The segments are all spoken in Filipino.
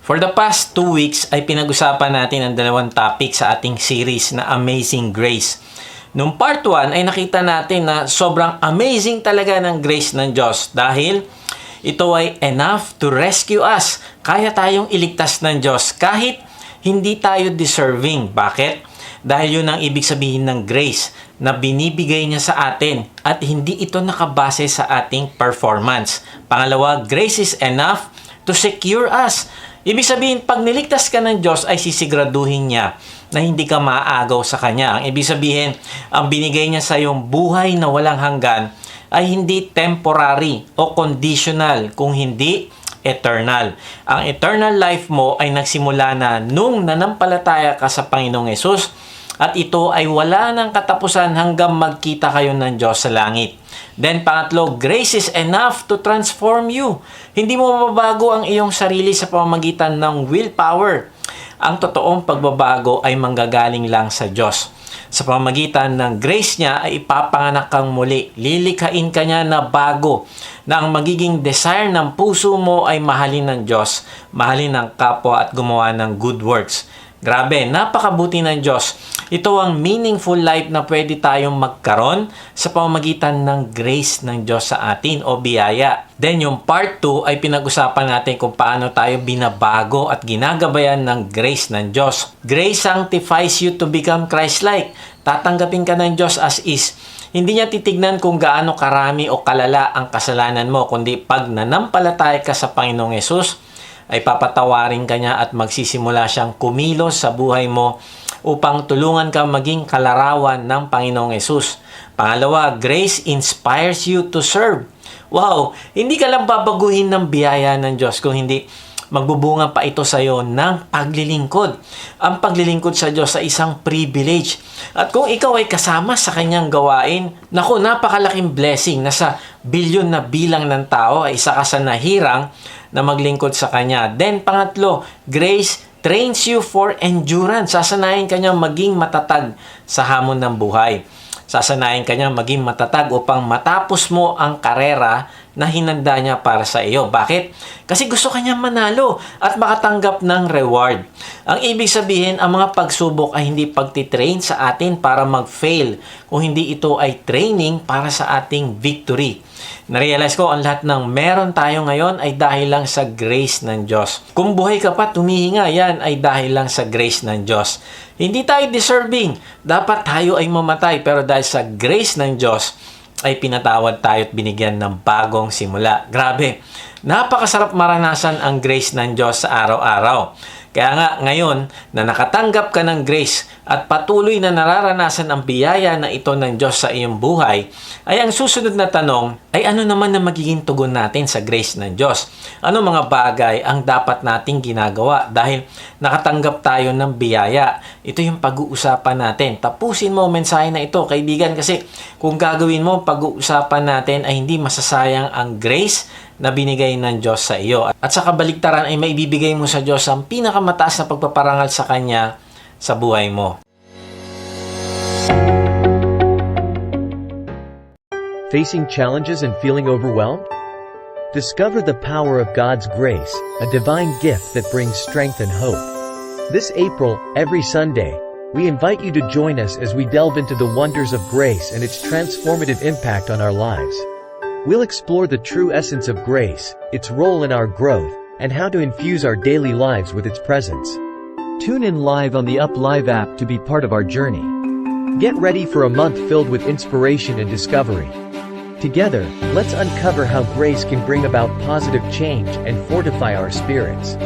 For the past 2 weeks ay pinag-usapan natin ang dalawang topic sa ating series na Amazing Grace. Nung part 1 ay nakita natin na sobrang amazing talaga ng grace ng Diyos dahil ito ay enough to rescue us. Kaya tayong iligtas ng Diyos kahit hindi tayo deserving. Bakit? Dahil yun ang ibig sabihin ng grace na binibigay niya sa atin at hindi ito nakabase sa ating performance. Pangalawa, grace is enough to secure us. Ibig sabihin, pag niligtas ka ng Diyos ay sisiguraduhin niya na hindi ka maaagaw sa Kanya. Ang ibig sabihin, ang binigay niya sa iyong buhay na walang hanggan ay hindi temporary o conditional, kung hindi eternal. Ang eternal life mo ay nagsimula na nung nanampalataya ka sa Panginoong Hesus at ito ay wala ng katapusan hanggang magkita kayo ng Diyos sa langit. Then pangatlo, grace is enough to transform you. Hindi mo mababago ang iyong sarili sa pamamagitan ng willpower. Ang totoong pagbabago ay manggagaling lang sa Diyos. Sa pamamagitan ng grace niya ay ipapanganak kang muli. Lilikhain ka niya na bago, na ang magiging desire ng puso mo ay mahalin ng Diyos, mahalin ng kapwa at gumawa ng good works. Grabe, napakabuti ng Diyos. Ito ang meaningful life na pwede tayong magkaroon sa pamamagitan ng grace ng Diyos sa atin o biyaya. Then yung part 2 ay pinag-usapan natin kung paano tayo binabago at ginagabayan ng grace ng Diyos. Grace sanctifies you to become Christ-like. Tatanggapin ka ng Diyos as is. Hindi niya titignan kung gaano karami o kalala ang kasalanan mo, kundi pag nanampalataya ka sa Panginoong Hesus, ay papatawarin ka niya at magsisimula siyang kumilos sa buhay mo upang tulungan ka maging kalarawan ng Panginoong Hesus. Pangalawa, grace inspires you to serve. Wow! Hindi ka lang babaguhin ng biyaya ng Diyos kung hindi magbubunga pa ito sa iyo ng paglilingkod. Ang paglilingkod sa Diyos ay isang privilege. At kung ikaw ay kasama sa kanyang gawain, naku, napakalaking blessing. Nasa bilyon na bilang ng tao ay isa ka sa nahirang na maglingkod sa Kanya. Then, pangatlo, grace trains you for endurance. Sasanayin ka niya maging matatag sa hamon ng buhay. Sasanayin ka niya maging matatag upang matapos mo ang karera na hinanda niya para sa iyo. Bakit? Kasi gusto ka niya manalo at makatanggap ng reward. Ang ibig sabihin, ang mga pagsubok ay hindi pagtitrain sa atin para mag-fail, kung hindi ito ay training para sa ating victory. Narealize ko ang lahat ng meron tayo ngayon ay dahil lang sa grace ng Diyos. Kung buhay ka pa, tumihinga, yan ay dahil lang sa grace ng Diyos. Hindi tayo deserving. Dapat tayo ay mamatay, pero dahil sa grace ng Diyos, ay pinatawad tayo at binigyan ng bagong simula. Grabe, napakasarap maranasan ang grace ng Diyos sa araw-araw. Kaya nga ngayon na nakatanggap ka ng grace at patuloy na nararanasan ang biyaya na ito ng Diyos sa iyong buhay, ay ang susunod na tanong ay ano naman na magiging tugon natin sa grace ng Diyos? Ano mga bagay ang dapat nating ginagawa dahil nakatanggap tayo ng biyaya? Ito yung pag-uusapan natin. Tapusin mo ang mensahe na ito, kaibigan, kasi kung gagawin mo pag-uusapan natin ay hindi masasayang ang grace na binigay ng Diyos sa iyo. At sa kabaligtaran ay maibibigay mo sa Diyos ang pinakamataas na pagpaparangal sa Kanya sa buhay mo. Facing challenges and feeling overwhelmed? Discover the power of God's grace, a divine gift that brings strength and hope. This April, every Sunday, we invite you to join us as we delve into the wonders of grace and its transformative impact on our lives. We'll explore the true essence of grace, its role in our growth, and how to infuse our daily lives with its presence. Tune in live on the Up Live app to be part of our journey. Get ready for a month filled with inspiration and discovery. Together, let's uncover how grace can bring about positive change and fortify our spirits.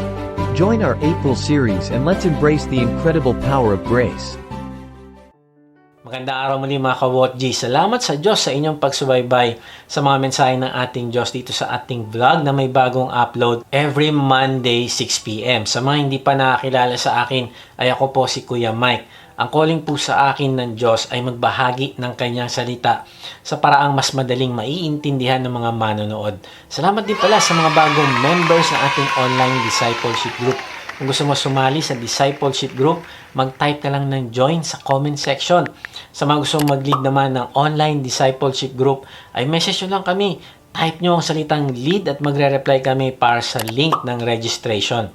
Join our April series and let's embrace the incredible power of grace. Magandang araw muli mga ka-WOTG. Salamat sa Diyos sa inyong pagsubaybay sa mga mensahe ng ating Diyos dito sa ating vlog na may bagong upload every Monday 6 p.m. Sa mga hindi pa nakakilala sa akin, ay ako po si Kuya Mike. Ang calling po sa akin ng Diyos ay magbahagi ng kanyang salita sa paraang mas madaling maiintindihan ng mga manonood. Salamat din pala sa mga bagong members ng ating online discipleship group. Kung gusto mo sumali sa discipleship group, mag-type na lang ng join sa comment section. Sa mga gusto mag-lead naman ng online discipleship group, ay message nyo lang kami. type nyo ang salitang lead at magre-reply kami para sa link ng registration.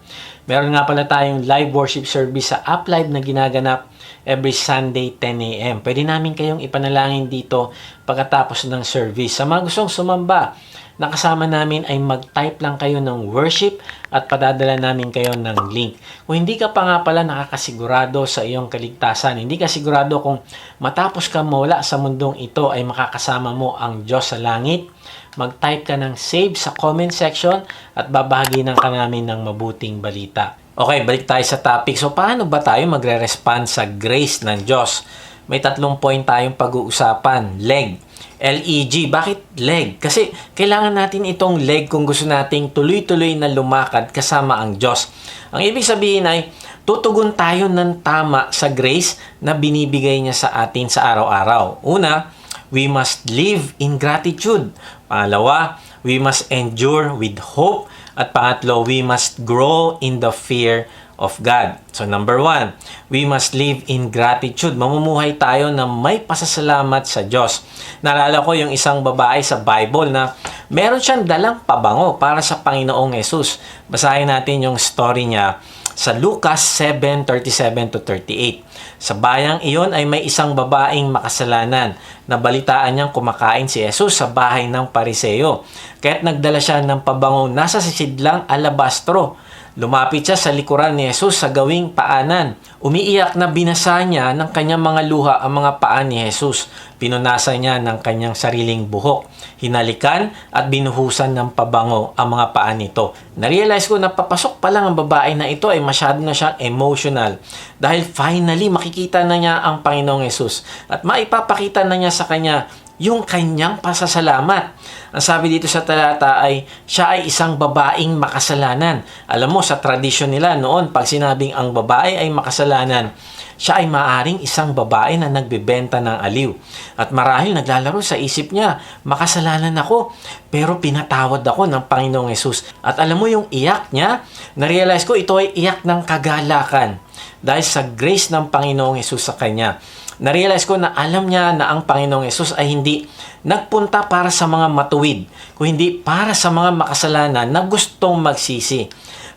Meron nga pala tayong live worship service sa Up Live na ginaganap every Sunday 10 a.m. Pwede namin kayong ipanalangin dito pagkatapos ng service. Sa mga gustong sumamba, nakasama namin ay mag-type lang kayo ng worship at padadala namin kayo ng link. Kung hindi ka pa nga pala nakakasigurado sa iyong kaligtasan, hindi ka sigurado kung matapos ka mawala sa mundong ito ay makakasama mo ang Diyos sa langit, mag-type ka ng save sa comment section at babahaginan ka namin ng mabuting balita. Okay, balik tayo sa topic. So, paano ba tayo magre-respond sa grace ng Diyos? May 3 point tayong pag-uusapan. Leg. L-E-G. Bakit leg? Kasi kailangan natin itong leg kung gusto nating tuloy-tuloy na lumakad kasama ang Diyos. Ang ibig sabihin ay tutugon tayo ng tama sa grace na binibigay niya sa atin sa araw-araw. Una, we must live in gratitude. Pangalawa, we must endure with hope. At pangatlo, we must grow in the fear of God. So number 1, we must live in gratitude. Mamumuhay tayo na may pasasalamat sa Diyos. Naalala ko yung isang babae sa Bible na meron siyang dalang pabango para sa Panginoong Yesus. Basahin natin yung story niya sa Lucas 7:37-38. Sa bayang iyon ay may isang babaeng makasalanan na balitaan niyang kumakain si Jesus sa bahay ng Pariseo. Kaya't nagdala siya ng pabango nasa sisidlang alabastro. Lumapit siya sa likuran ni Jesus sa gawing paanan. Umiiyak na binasa niya ng kanyang mga luha ang mga paan ni Jesus. Pinunasan niya ng kanyang sariling buhok. Hinalikan at binuhusan ng pabango ang mga paan nito. Narealize ko na papasok pa lang ang babae na ito ay masyado na siyang emotional. Dahil finally makikita na niya ang Panginoong Jesus. At maipapakita na niya sa kanya yung kanyang pasasalamat. Ang sabi dito sa talata ay siya ay isang babaeng makasalanan. Alam mo, sa tradisyon nila noon, pag sinabing ang babae ay makasalanan, siya ay maaring isang babae na nagbebenta ng aliw. At marahil naglalaro sa isip niya, makasalanan ako, pero pinatawad ako ng Panginoong Yesus. At alam mo yung iyak niya, narealize ko ito ay iyak ng kagalakan dahil sa grace ng Panginoong Yesus sa kanya. Narealize ko na alam niya na ang Panginoong Yesus ay hindi nagpunta para sa mga matuwid, kundi para sa mga makasalanan na gustong magsisi.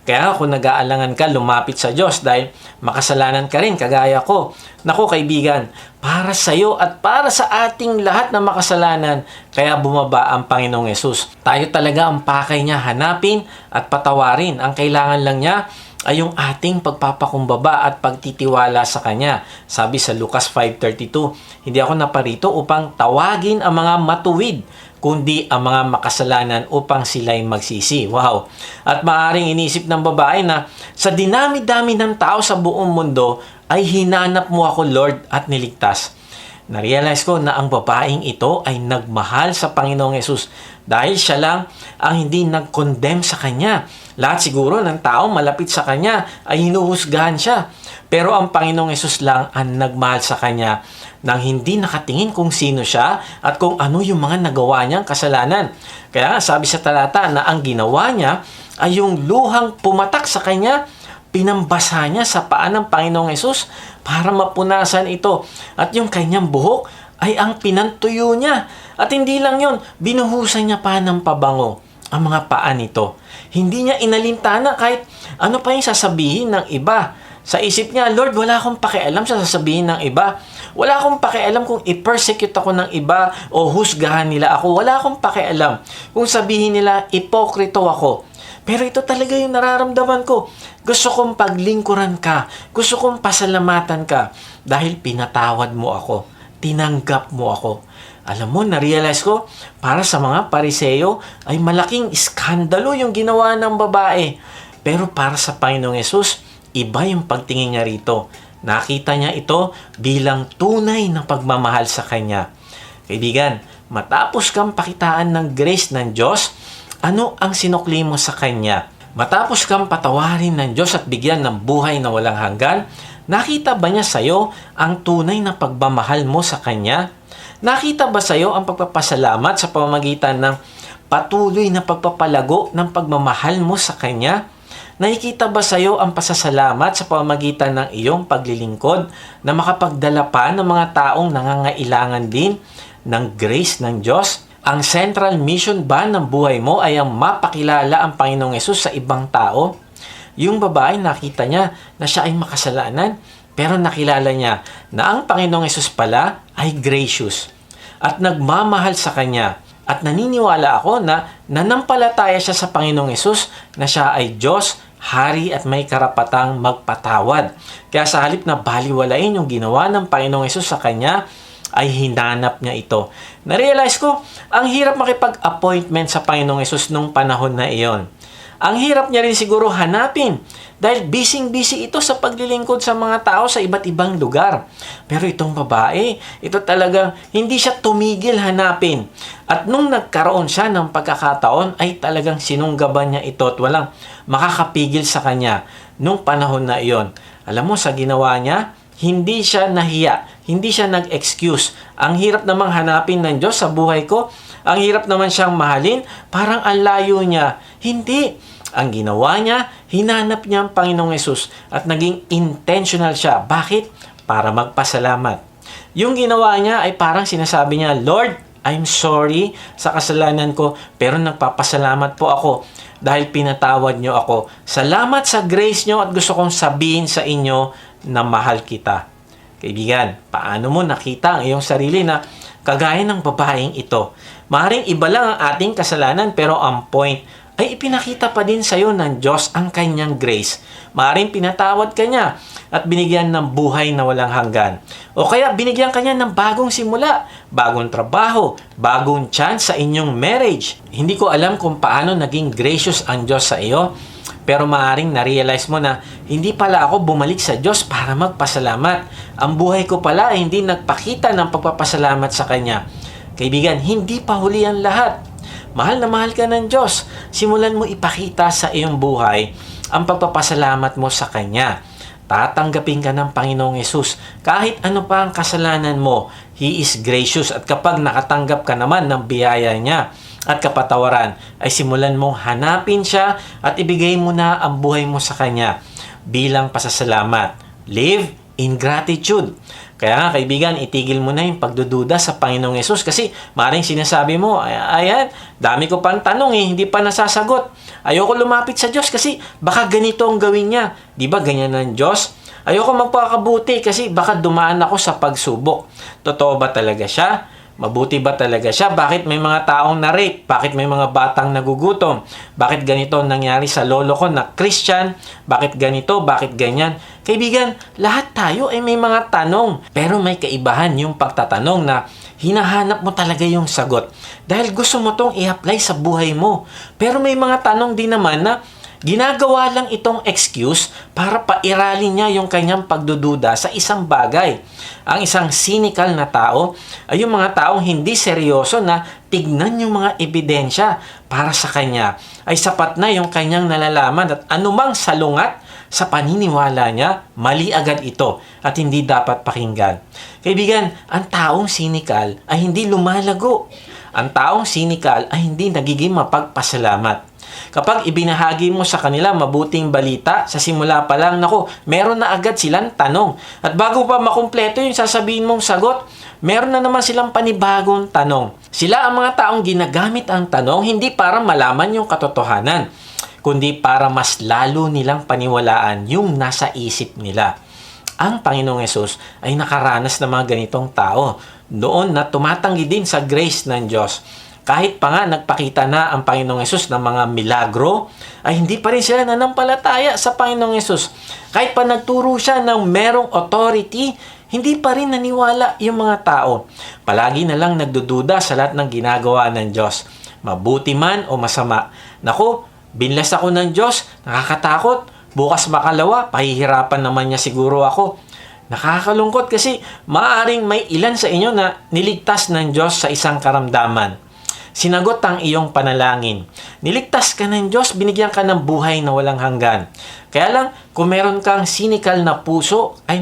Kaya kung nag-aalangan ka, lumapit sa Diyos dahil makasalanan ka rin, kagaya ko. Naku kaibigan, para sa iyo at para sa ating lahat na makasalanan, kaya bumaba ang Panginoong Yesus. Tayo talaga ang pakay niya hanapin at patawarin. Ang kailangan lang niya ay yung ating pagpapakumbaba at pagtitiwala sa Kanya. Sabi sa Lucas 5:32, hindi ako naparito upang tawagin ang mga matuwid, kundi ang mga makasalanan upang sila'y magsisi. Wow! At maaring inisip ng babae na sa dinami-dami ng tao sa buong mundo ay hinanap mo ako, Lord, at niligtas. Narealize ko na ang babaeng ito ay nagmahal sa Panginoong Yesus dahil siya lang ang hindi nag-condemn sa Kanya. Lahat siguro ng tao malapit sa Kanya ay hinuhusgahan siya. Pero ang Panginoong Yesus lang ang nagmahal sa Kanya nang hindi nakatingin kung sino siya at kung ano yung mga nagawa niyang kasalanan. Kaya sabi sa talata na ang ginawa niya ay yung luhang pumatak sa Kanya, pinambasa niya sa paa ng Panginoong Yesus para mapunasan ito. At yung kanyang buhok ay ang pinantuyo niya. At hindi lang yun, binuhusan niya pa ng pabango ang mga paa nito. Hindi niya inalintana kahit ano pa yung sasabihin ng iba. Sa isip niya, Lord, wala akong pakialam sa sasabihin ng iba. Wala akong pakialam kung i-persecute ako ng iba o husgahan nila ako. Wala akong pakialam kung sabihin nila, ipokrito ako. Pero ito talaga yung nararamdaman ko. Gusto kong paglingkuran ka. Gusto kong pasalamatan ka. Dahil pinatawad mo ako. Tinanggap mo ako. Alam mo, narealize ko, para sa mga Pariseo, ay malaking iskandalo yung ginawa ng babae. Pero para sa Panginoong Yesus, iba yung pagtingin niya rito. Nakita niya ito bilang tunay na pagmamahal sa Kanya. Kaibigan, matapos kang pakitaan ng grace ng Diyos, ano ang sinukli mo sa Kanya? Matapos kang patawarin ng Diyos at bigyan ng buhay na walang hanggan, nakita ba niya sa iyo ang tunay na pagmamahal mo sa Kanya? Nakita ba sa iyo ang pagpapasalamat sa pamamagitan ng patuloy na pagpapalago ng pagmamahal mo sa Kanya? Nakikita ba sa iyo ang pasasalamat sa pamamagitan ng iyong paglilingkod na makapagdala pa ng mga taong nangangailangan din ng grace ng Diyos? Ang central mission ba ng buhay mo ay ang mapakilala ang Panginoong Hesus sa ibang tao? Yung babae, nakita niya na siya ay makasalanan, pero nakilala niya na ang Panginoong Hesus pala ay gracious at nagmamahal sa kanya. At naniniwala ako na nanampalataya siya sa Panginoong Hesus na siya ay Diyos, Hari at may karapatang magpatawad. Kaya sa halip na baliwalain yung ginawa ng Panginoong Hesus sa kanya, ay hinanap niya ito. Na-realize ko, ang hirap makipag-appointment sa Panginoong Hesus nung panahon na iyon. Ang hirap niya rin siguro hanapin dahil busy-busy ito sa paglilingkod sa mga tao sa iba't ibang lugar. Pero itong babae, ito talagang hindi siya tumigil hanapin. At nung nagkaroon siya ng pagkakataon, ay talagang sinunggaban niya ito at walang makakapigil sa kanya nung panahon na iyon. Alam mo, sa ginawa niya, hindi siya nahiya, hindi siya nag-excuse. Ang hirap namang hanapin ng Diyos sa buhay ko, ang hirap naman siyang mahalin, parang ang layo niya. Hindi. Ang ginawa niya, hinanap niya ang Panginoong Hesus at naging intentional siya. Bakit? Para magpasalamat. Yung ginawa niya ay parang sinasabi niya, Lord, I'm sorry sa kasalanan ko, pero nagpapasalamat po ako dahil pinatawad niyo ako. Salamat sa grace niyo at gusto kong sabihin sa inyo na mahal kita. Kaibigan, paano mo nakita ang iyong sarili na kagaya ng babaeng ito? Maaaring iba lang ang ating kasalanan pero ang point ay ipinakita pa din sa iyo ng Diyos ang kanyang grace. Maaaring pinatawad ka niya at binigyan ng buhay na walang hanggan. O kaya binigyan ka niya ng bagong simula, bagong trabaho, bagong chance sa inyong marriage. Hindi ko alam kung paano naging gracious ang Diyos sa iyo, pero maaaring na-realize mo na hindi pala ako bumalik sa Diyos para magpasalamat. Ang buhay ko pala ay hindi nagpakita ng pagpapasalamat sa Kanya. Kaibigan, hindi pa huli ang lahat. Mahal na mahal ka ng Diyos. Simulan mo ipakita sa iyong buhay ang pagpapasalamat mo sa Kanya. Tatanggapin ka ng Panginoong Hesus. Kahit ano pa ang kasalanan mo, He is gracious. At kapag nakatanggap ka naman ng biyaya niya at kapatawaran, ay simulan mong hanapin siya at ibigay mo na ang buhay mo sa Kanya bilang pasasalamat. Live in gratitude. Kaya nga kaibigan, itigil mo na yung pagdududa sa Panginoong Hesus kasi maaaring sinasabi mo, ayan, dami ko pang tanong hindi pa nasasagot. Ayoko lumapit sa Diyos kasi baka ganito ang gawin niya. Di ba ganyan ng Diyos? Ayoko magpakabuti kasi baka dumaan ako sa pagsubok. Totoo ba talaga siya? Mabuti ba talaga siya? Bakit may mga taong na-rape? Bakit may mga batang nagugutom? Bakit ganito nangyari sa lolo ko na Christian? Bakit ganito? Bakit ganyan? Kaibigan, lahat tayo ay may mga tanong. Pero may kaibahan yung pagtatanong na hinahanap mo talaga yung sagot. Dahil gusto mo tong i-apply sa buhay mo. Pero may mga tanong din naman na ginagawa lang itong excuse para pairalin niya yung kanyang pagdududa sa isang bagay. Ang isang cynical na tao ay yung mga taong hindi seryoso na tignan yung mga ebidensya para sa kanya. Ay sapat na yung kanyang nalalaman at anumang salungat sa paniniwala niya, mali agad ito at hindi dapat pakinggan. Kaibigan, ang taong cynical ay hindi lumalago. Ang taong cynical ay hindi nagiging mapagpasalamat. Kapag ibinahagi mo sa kanila mabuting balita, sa simula pa lang, meron na agad silang tanong. At bago pa makumpleto yung sasabihin mong sagot, meron na naman silang panibagong tanong. Sila ang mga taong ginagamit ang tanong hindi para malaman yung katotohanan, kundi para mas lalo nilang paniwalaan yung nasa isip nila. Ang Panginoong Hesus ay nakaranas ng mga ganitong tao noon na tumatanggi din sa grace ng Diyos. Kahit pa nga nagpakita na ang Panginoong Hesus ng mga milagro, ay hindi pa rin sila nanampalataya sa Panginoong Hesus. Kahit pa nagturo siya ng merong authority, hindi pa rin naniwala yung mga tao. Palagi na lang nagdududa sa lahat ng ginagawa ng Diyos. Mabuti man o masama. Binlas ako ng Diyos, nakakatakot. Bukas makalawa, pahihirapan naman niya siguro ako. Nakakalungkot kasi maaaring may ilan sa inyo na niligtas ng Diyos sa isang karamdaman. Sinagot ang iyong panalangin. Niligtas ka ng Diyos, binigyan ka ng buhay na walang hanggan. Kaya lang, kung meron kang cynical na puso, ay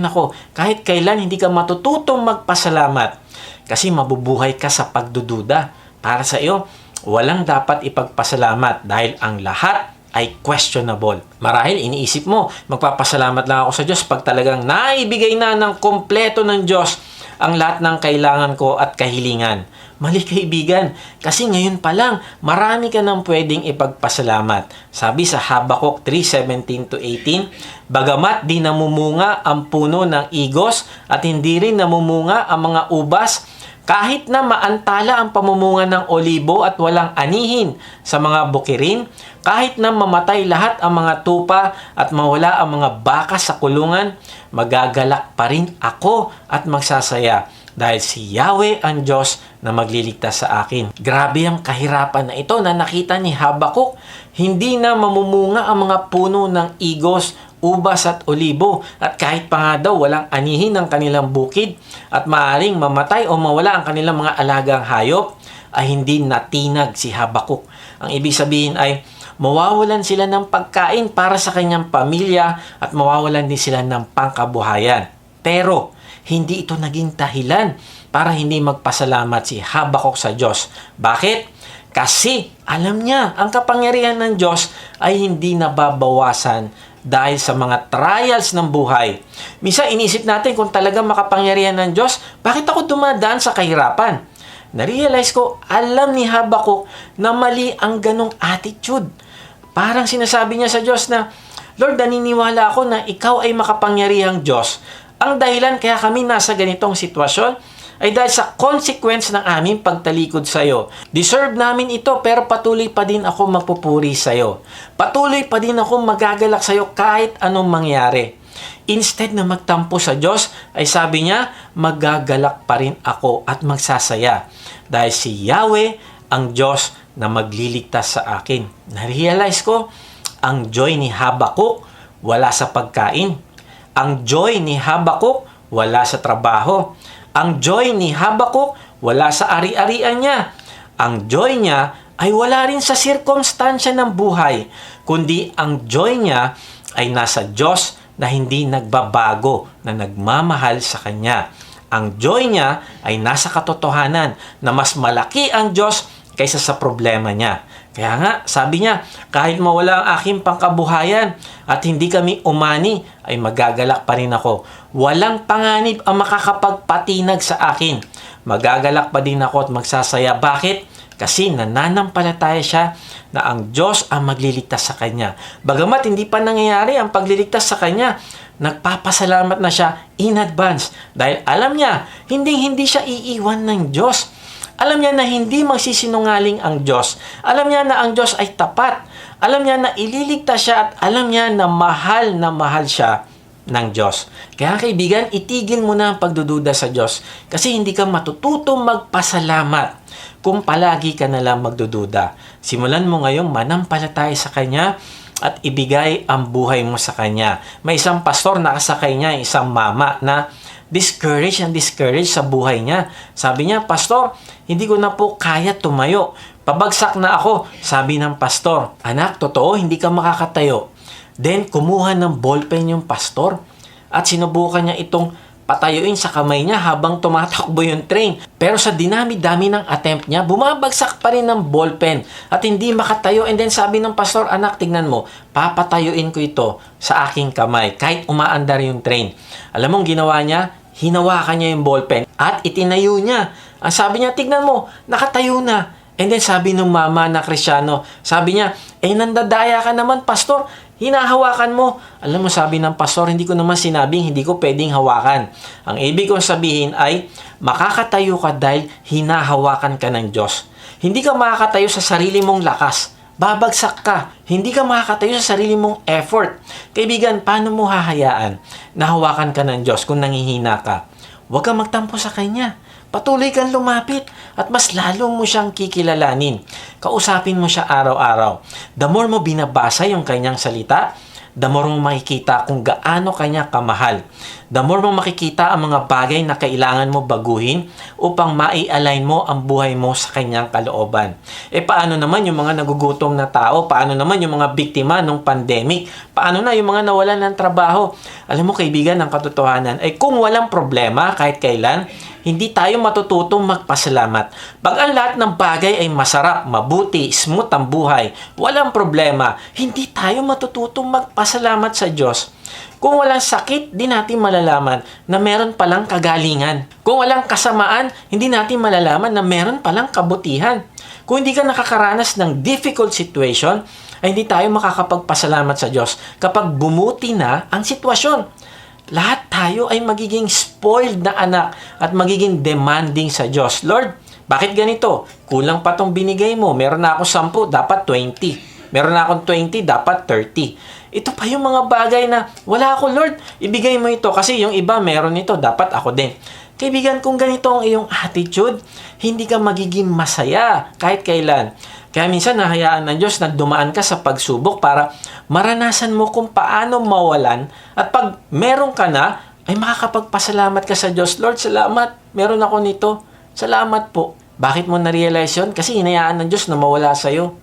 kahit kailan hindi ka matututong magpasalamat. Kasi mabubuhay ka sa pagdududa. Para sa iyo, walang dapat ipagpasalamat dahil ang lahat ay questionable. Marahil iniisip mo, magpapasalamat lang ako sa Diyos pag talagang naibigay na ng kompleto ng Diyos ang lahat ng kailangan ko at kahilingan. Mali kaibigan, kasi ngayon pa lang, marami ka nang pwedeng ipagpasalamat. Sabi sa Habakuk 3:17 to 18, bagamat di namumunga ang puno ng igos at hindi rin namumunga ang mga ubas, kahit na maantala ang pamumunga ng olibo at walang anihin sa mga bukirin, kahit na mamatay lahat ang mga tupa at mawala ang mga baka sa kulungan, magagalak pa rin ako at magsasaya dahil si Yahweh ang Diyos na magliligtas sa akin. Grabe ang kahirapan na ito na nakita ni Habakuk. Hindi na mamumunga ang mga puno ng igos, ubas at olibo, at kahit pa nga daw walang anihin ng kanilang bukid at maaring mamatay o mawala ang kanilang mga alagang hayop, ay hindi natinag si Habakuk. Ang ibig sabihin ay mawawalan sila ng pagkain para sa kanyang pamilya at mawawalan din sila ng pangkabuhayan. Pero hindi ito naging dahilan para hindi magpasalamat si Habakuk sa Diyos. Bakit? Kasi alam niya ang kapangyarihan ng Diyos ay hindi nababawasan dahil sa mga trials ng buhay. Minsan inisip natin kung talagang makapangyarihan ng Diyos, bakit ako dumadaan sa kahirapan? Na-realize ko, alam ni Habakuk na mali ang ganong attitude. Parang sinasabi niya sa Diyos na, Lord, naniniwala ako na ikaw ay makapangyarihang Diyos. Ang dahilan kaya kami nasa ganitong sitwasyon ay dahil sa consequence ng aming pagtalikod sa iyo. Deserve namin ito pero patuloy pa din ako magpupuri sa iyo. Patuloy pa din ako magagalak sa iyo kahit anong mangyari. Instead na magtampo sa Diyos, ay sabi niya, magagalak pa rin ako at magsasaya. Dahil si Yahweh ang Diyos na magliligtas sa akin. Na-realize ko, ang joy ni Habakuk wala sa pagkain. Ang joy ni Habakuk wala sa trabaho. Ang joy ni Habakuk wala sa ari-arian niya. Ang joy niya ay wala rin sa sirkumstansya ng buhay, kundi ang joy niya ay nasa Diyos na hindi nagbabago, na nagmamahal sa Kanya. Ang joy niya ay nasa katotohanan na mas malaki ang Diyos kaysa sa problema niya. Kaya nga, sabi niya, kahit mawala ang aking pangkabuhayan at hindi kami umani, ay magagalak pa rin ako. Walang panganib ang makakapagpatinag sa akin. Magagalak pa din ako at magsasaya. Bakit? Kasi nananampalataya siya na ang Diyos ang magliligtas sa kanya. Bagamat hindi pa nangyayari ang pagliligtas sa kanya, nagpapasalamat na siya in advance. Dahil alam niya, hindi siya iiwan ng Diyos. Alam niya na hindi magsisinungaling ang Diyos. Alam niya na ang Diyos ay tapat. Alam niya na ililigtas siya at alam niya na mahal siya ng Diyos. Kaya kaibigan, itigil mo na ang pagdududa sa Diyos kasi hindi ka matututong magpasalamat kung palagi ka na lang magdududa. Simulan mo ngayong manampalataya sa Kanya at ibigay ang buhay mo sa Kanya. May isang pastor na kasakay niya, isang mama na discouraged sa buhay niya. Sabi niya, Pastor, hindi ko na po kaya tumayo. Pabagsak na ako. Sabi ng pastor, anak, totoo, hindi ka makakatayo. Then, kumuha ng ballpen yung pastor at sinubukan niya itong patayuin sa kamay niya habang tumatakbo yung train. Pero sa dinami-dami ng attempt niya, bumabagsak pa rin ng ballpen at hindi makatayo. And then sabi ng pastor, anak, tignan mo, papatayuin ko ito sa aking kamay kahit umaandar yung train. Alam mong ginawa niya? Hinawakan niya yung ballpen at itinayo niya. Ang sabi niya, tignan mo, nakatayo na. And then sabi ng mama na Kristyano, sabi niya, nandadaya ka naman, pastor. Hinahawakan mo. Alam mo, sabi ng pastor, hindi ko naman sinabing hindi ko pwedeng hawakan. Ang ibig kong sabihin ay, makakatayo ka dahil hinahawakan ka ng Diyos. Hindi ka makakatayo sa sarili mong lakas. Babagsak ka. Hindi ka makakatayo sa sarili mong effort. Kaibigan, paano mo hahayaan na hawakan ka ng Diyos kung nangihina ka? Huwag kang magtampo sa Kanya. Patuloy kang lumapit at mas lalo mo siyang kikilalanin. Kausapin mo siya araw-araw. The more mo binabasa yung kanyang salita, the more mo makikita kung gaano kanya kamahal. The more mo makikita ang mga bagay na kailangan mo baguhin upang mai-align mo ang buhay mo sa kanyang kalooban. Paano naman yung mga nagugutom na tao? Paano naman yung mga biktima ng pandemic? Paano na yung mga nawalan ng trabaho? Alam mo kaibigan, ang katotohanan ay kung walang problema kahit kailan, hindi tayo matututong magpasalamat. Pag ang lahat ng bagay ay masarap, mabuti, smooth ang buhay, walang problema, hindi tayo matututong magpasalamat. magpasalamat sa Diyos. Kung walang sakit, di natin malalaman na meron palang kagalingan. Kung walang kasamaan, hindi natin malalaman na meron palang kabutihan. Kung hindi ka nakakaranas ng difficult situation, ay hindi tayo makakapagpasalamat sa Diyos kapag bumuti na ang sitwasyon. Lahat tayo ay magiging spoiled na anak at magiging demanding sa Diyos. Lord, bakit ganito? Kulang pa tong binigay mo. Meron na ako 10, dapat 20. Meron na akong 20, dapat 30. Ito pa yung mga bagay na wala ako, Lord. Ibigay mo ito kasi yung iba meron ito, dapat ako din. Kaibigan, kung ganito ang iyong attitude, hindi ka magiging masaya kahit kailan. Kaya minsan nahayaan ng Diyos na dumaan ka sa pagsubok para maranasan mo kung paano mawalan at pag meron ka na, ay makakapagpasalamat ka sa Diyos. Lord, salamat. Meron ako nito. Salamat po. Bakit mo na-realize yun? Kasi hinayaan ng Diyos na mawala sa'yo.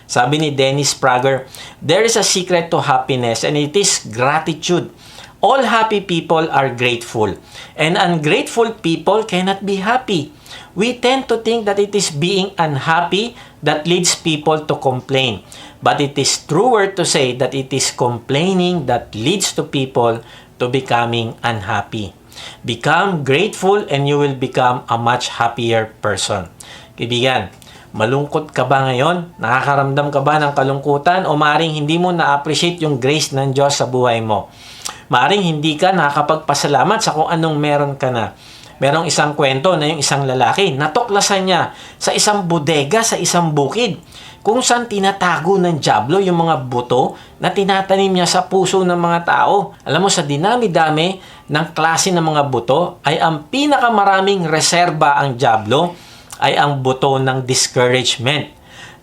Sabi ni Dennis Prager, there is a secret to happiness and it is gratitude. All happy people are grateful and ungrateful people cannot be happy. We tend to think that it is being unhappy that leads people to complain. But it is truer to say that it is complaining that leads to people to becoming unhappy. Become grateful and you will become a much happier person. Kaibigan, malungkot ka ba ngayon? Nakakaramdam ka ba ng kalungkutan? O maring hindi mo na-appreciate yung grace ng Diyos sa buhay mo? Maring hindi ka nakakapagpasalamat sa kung anong meron ka na. Merong isang kwento na yung isang lalaki, natuklasan niya sa isang bodega sa isang bukid kung saan tinatago ng dyablo yung mga buto na tinatanim niya sa puso ng mga tao. Alam mo, sa dinami-dami ng klase ng mga buto ay ang pinakamaraming reserba ang dyablo ay ang buto ng discouragement.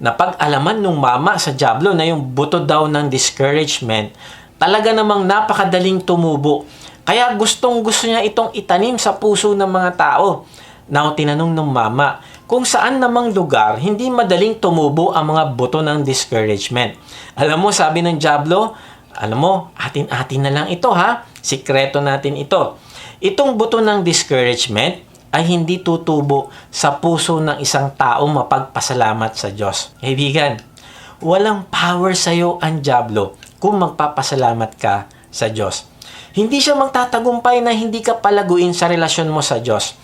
Napag-alaman nung mama sa dyablo na yung buto daw ng discouragement, talaga namang napakadaling tumubo. Kaya gustong-gusto niya itong itanim sa puso ng mga tao. Now, tinanong nung mama, kung saan namang lugar hindi madaling tumubo ang mga buto ng discouragement. Alam mo, sabi ng dyablo, alam mo, atin-atin na lang ito ha. Sikreto natin ito. Itong buto ng discouragement ay hindi tutubo sa puso ng isang taong mapagpasalamat sa Diyos. Kaibigan, walang power sa iyo ang dyablo kung magpapasalamat ka sa Diyos. Hindi siya magtatagumpay na hindi ka palaguin sa relasyon mo sa Diyos.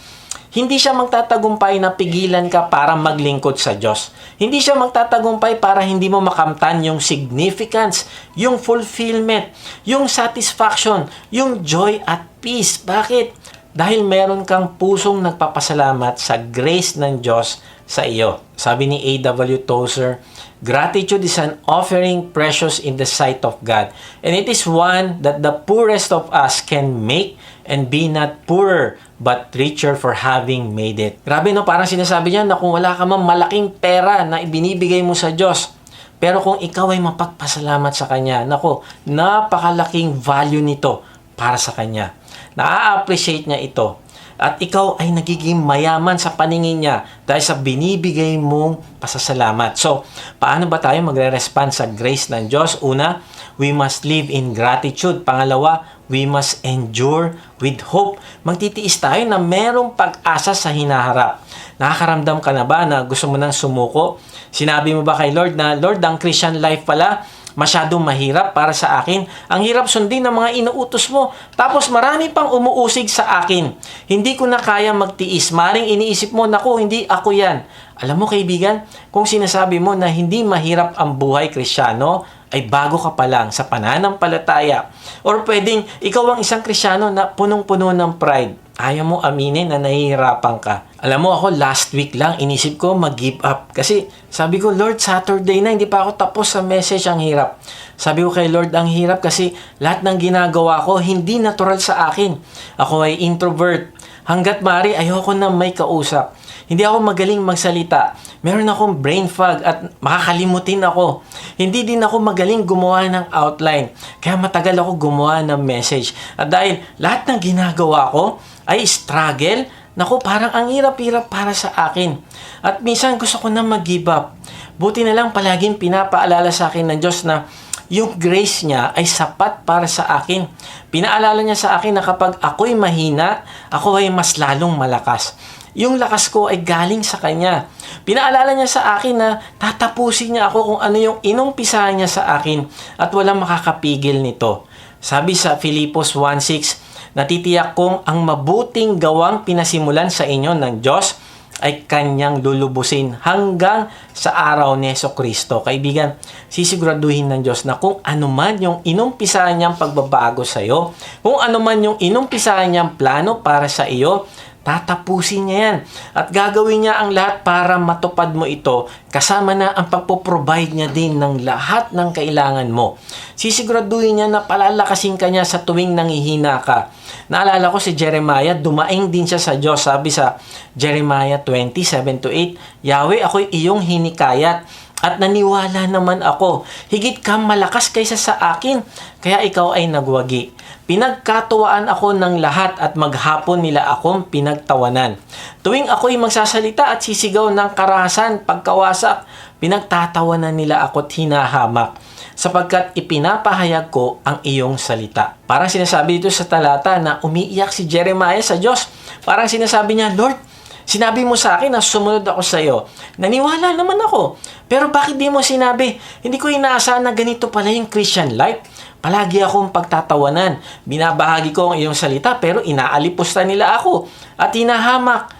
Hindi siya magtatagumpay na pigilan ka para maglingkod sa Diyos. Hindi siya magtatagumpay para hindi mo makamtan yung significance, yung fulfillment, yung satisfaction, yung joy at peace. Bakit? Dahil meron kang pusong nagpapasalamat sa grace ng Diyos sa iyo. Sabi ni A.W. Tozer, gratitude is an offering precious in the sight of God, and it is one that the poorest of us can make and be not poorer but richer for having made it. Grabe no, parang sinasabi niya na kung wala ka man malaking pera na ibinibigay mo sa Diyos, pero kung ikaw ay mapagpasalamat sa Kanya, nako, napakalaking value nito para sa Kanya. Na-appreciate niya ito. At ikaw ay nagiging mayaman sa paningin niya dahil sa binibigay mong pasasalamat. So, paano ba tayo magre-respond sa grace ng Diyos? Una, we must live in gratitude. Pangalawa, we must endure with hope. Magtitiis tayo na merong pag-asa sa hinaharap. Nakakaramdam ka na ba na gusto mo nang sumuko? Sinabi mo ba kay Lord na, Lord, ang Christian life pala, masyadong mahirap para sa akin. Ang hirap sundin ng mga inuutos mo. Tapos marami pang umuusig sa akin. Hindi ko na kaya magtiis. Maring iniisip mo, naku, hindi ako yan. Alam mo kaibigan, kung sinasabi mo na hindi mahirap ang buhay Kristiyano, ay bago ka pa lang sa pananampalataya. Or pwedeng ikaw ang isang Kristiyano na punong-puno ng pride. Ayaw mo aminin na nahihirapan ka. Alam mo ako, last week lang, inisip ko mag-give up. Kasi sabi ko, Lord, Saturday na, hindi pa ako tapos sa message, ang hirap. Sabi ko kay Lord, ang hirap kasi lahat ng ginagawa ko, hindi natural sa akin. Ako ay introvert. Hanggat maaari, ayoko na may kausap. Hindi ako magaling magsalita. Meron akong brain fog at makakalimutin ako. Hindi din ako magaling gumawa ng outline. Kaya matagal ako gumawa ng message. At dahil lahat ng ginagawa ko ay struggle, naku, parang ang hirap-hirap para sa akin. At minsan gusto ko na mag-give up. Buti na lang palaging pinapaalala sa akin ng Diyos na yung grace niya ay sapat para sa akin. Pinaalala niya sa akin na kapag ako'y mahina, ako ay mas lalong malakas. Yung lakas ko ay galing sa Kanya. Pinaalala niya sa akin na tatapusin niya ako kung ano yung inumpisahan niya sa akin at walang makakapigil nito. Sabi sa Filipos 1:6, natitiyak kong ang mabuting gawang pinasimulan sa inyo ng Diyos ay Kanyang lulubusin hanggang sa araw ni Jesucristo. Kaibigan, sisiguraduhin ng Diyos na kung ano man yung inumpisahan niyang pagbabago sa iyo, kung ano man yung inumpisahan niyang plano para sa iyo, tatapusin niya yan. At gagawin niya ang lahat para matupad mo ito, kasama na ang pagpo-provide niya din ng lahat ng kailangan mo. Sisiguraduhin niya na palalakasin ka niya sa tuwing nangihina ka. Naalala ko si Jeremiah, dumaing din siya sa Diyos. Sabi sa Jeremiah 20:7-8, Yahweh, ako'y iyong hinikayat at naniwala naman ako. Higit kang malakas kaysa sa akin, kaya ikaw ay nagwagi. Pinagkatuwaan ako ng lahat at maghapon nila akong pinagtawanan. Tuwing ako'y magsasalita at sisigaw ng karahasan, pagkawasak, pinagtatawanan nila ako't hinahamak, sapagkat ipinapahayag ko ang iyong salita. Parang sinasabi dito sa talata na umiiyak si Jeremiah sa Diyos. Parang sinasabi niya, Lord, sinabi mo sa akin na sumunod ako sa iyo. Naniwala naman ako. Pero bakit di mo sinabi? Hindi ko inaasahan na ganito pala yung Christian life. Palagi akong pagtatawanan. Binabahagi ko ang iyong salita pero inaalipusta nila ako at hinahamak.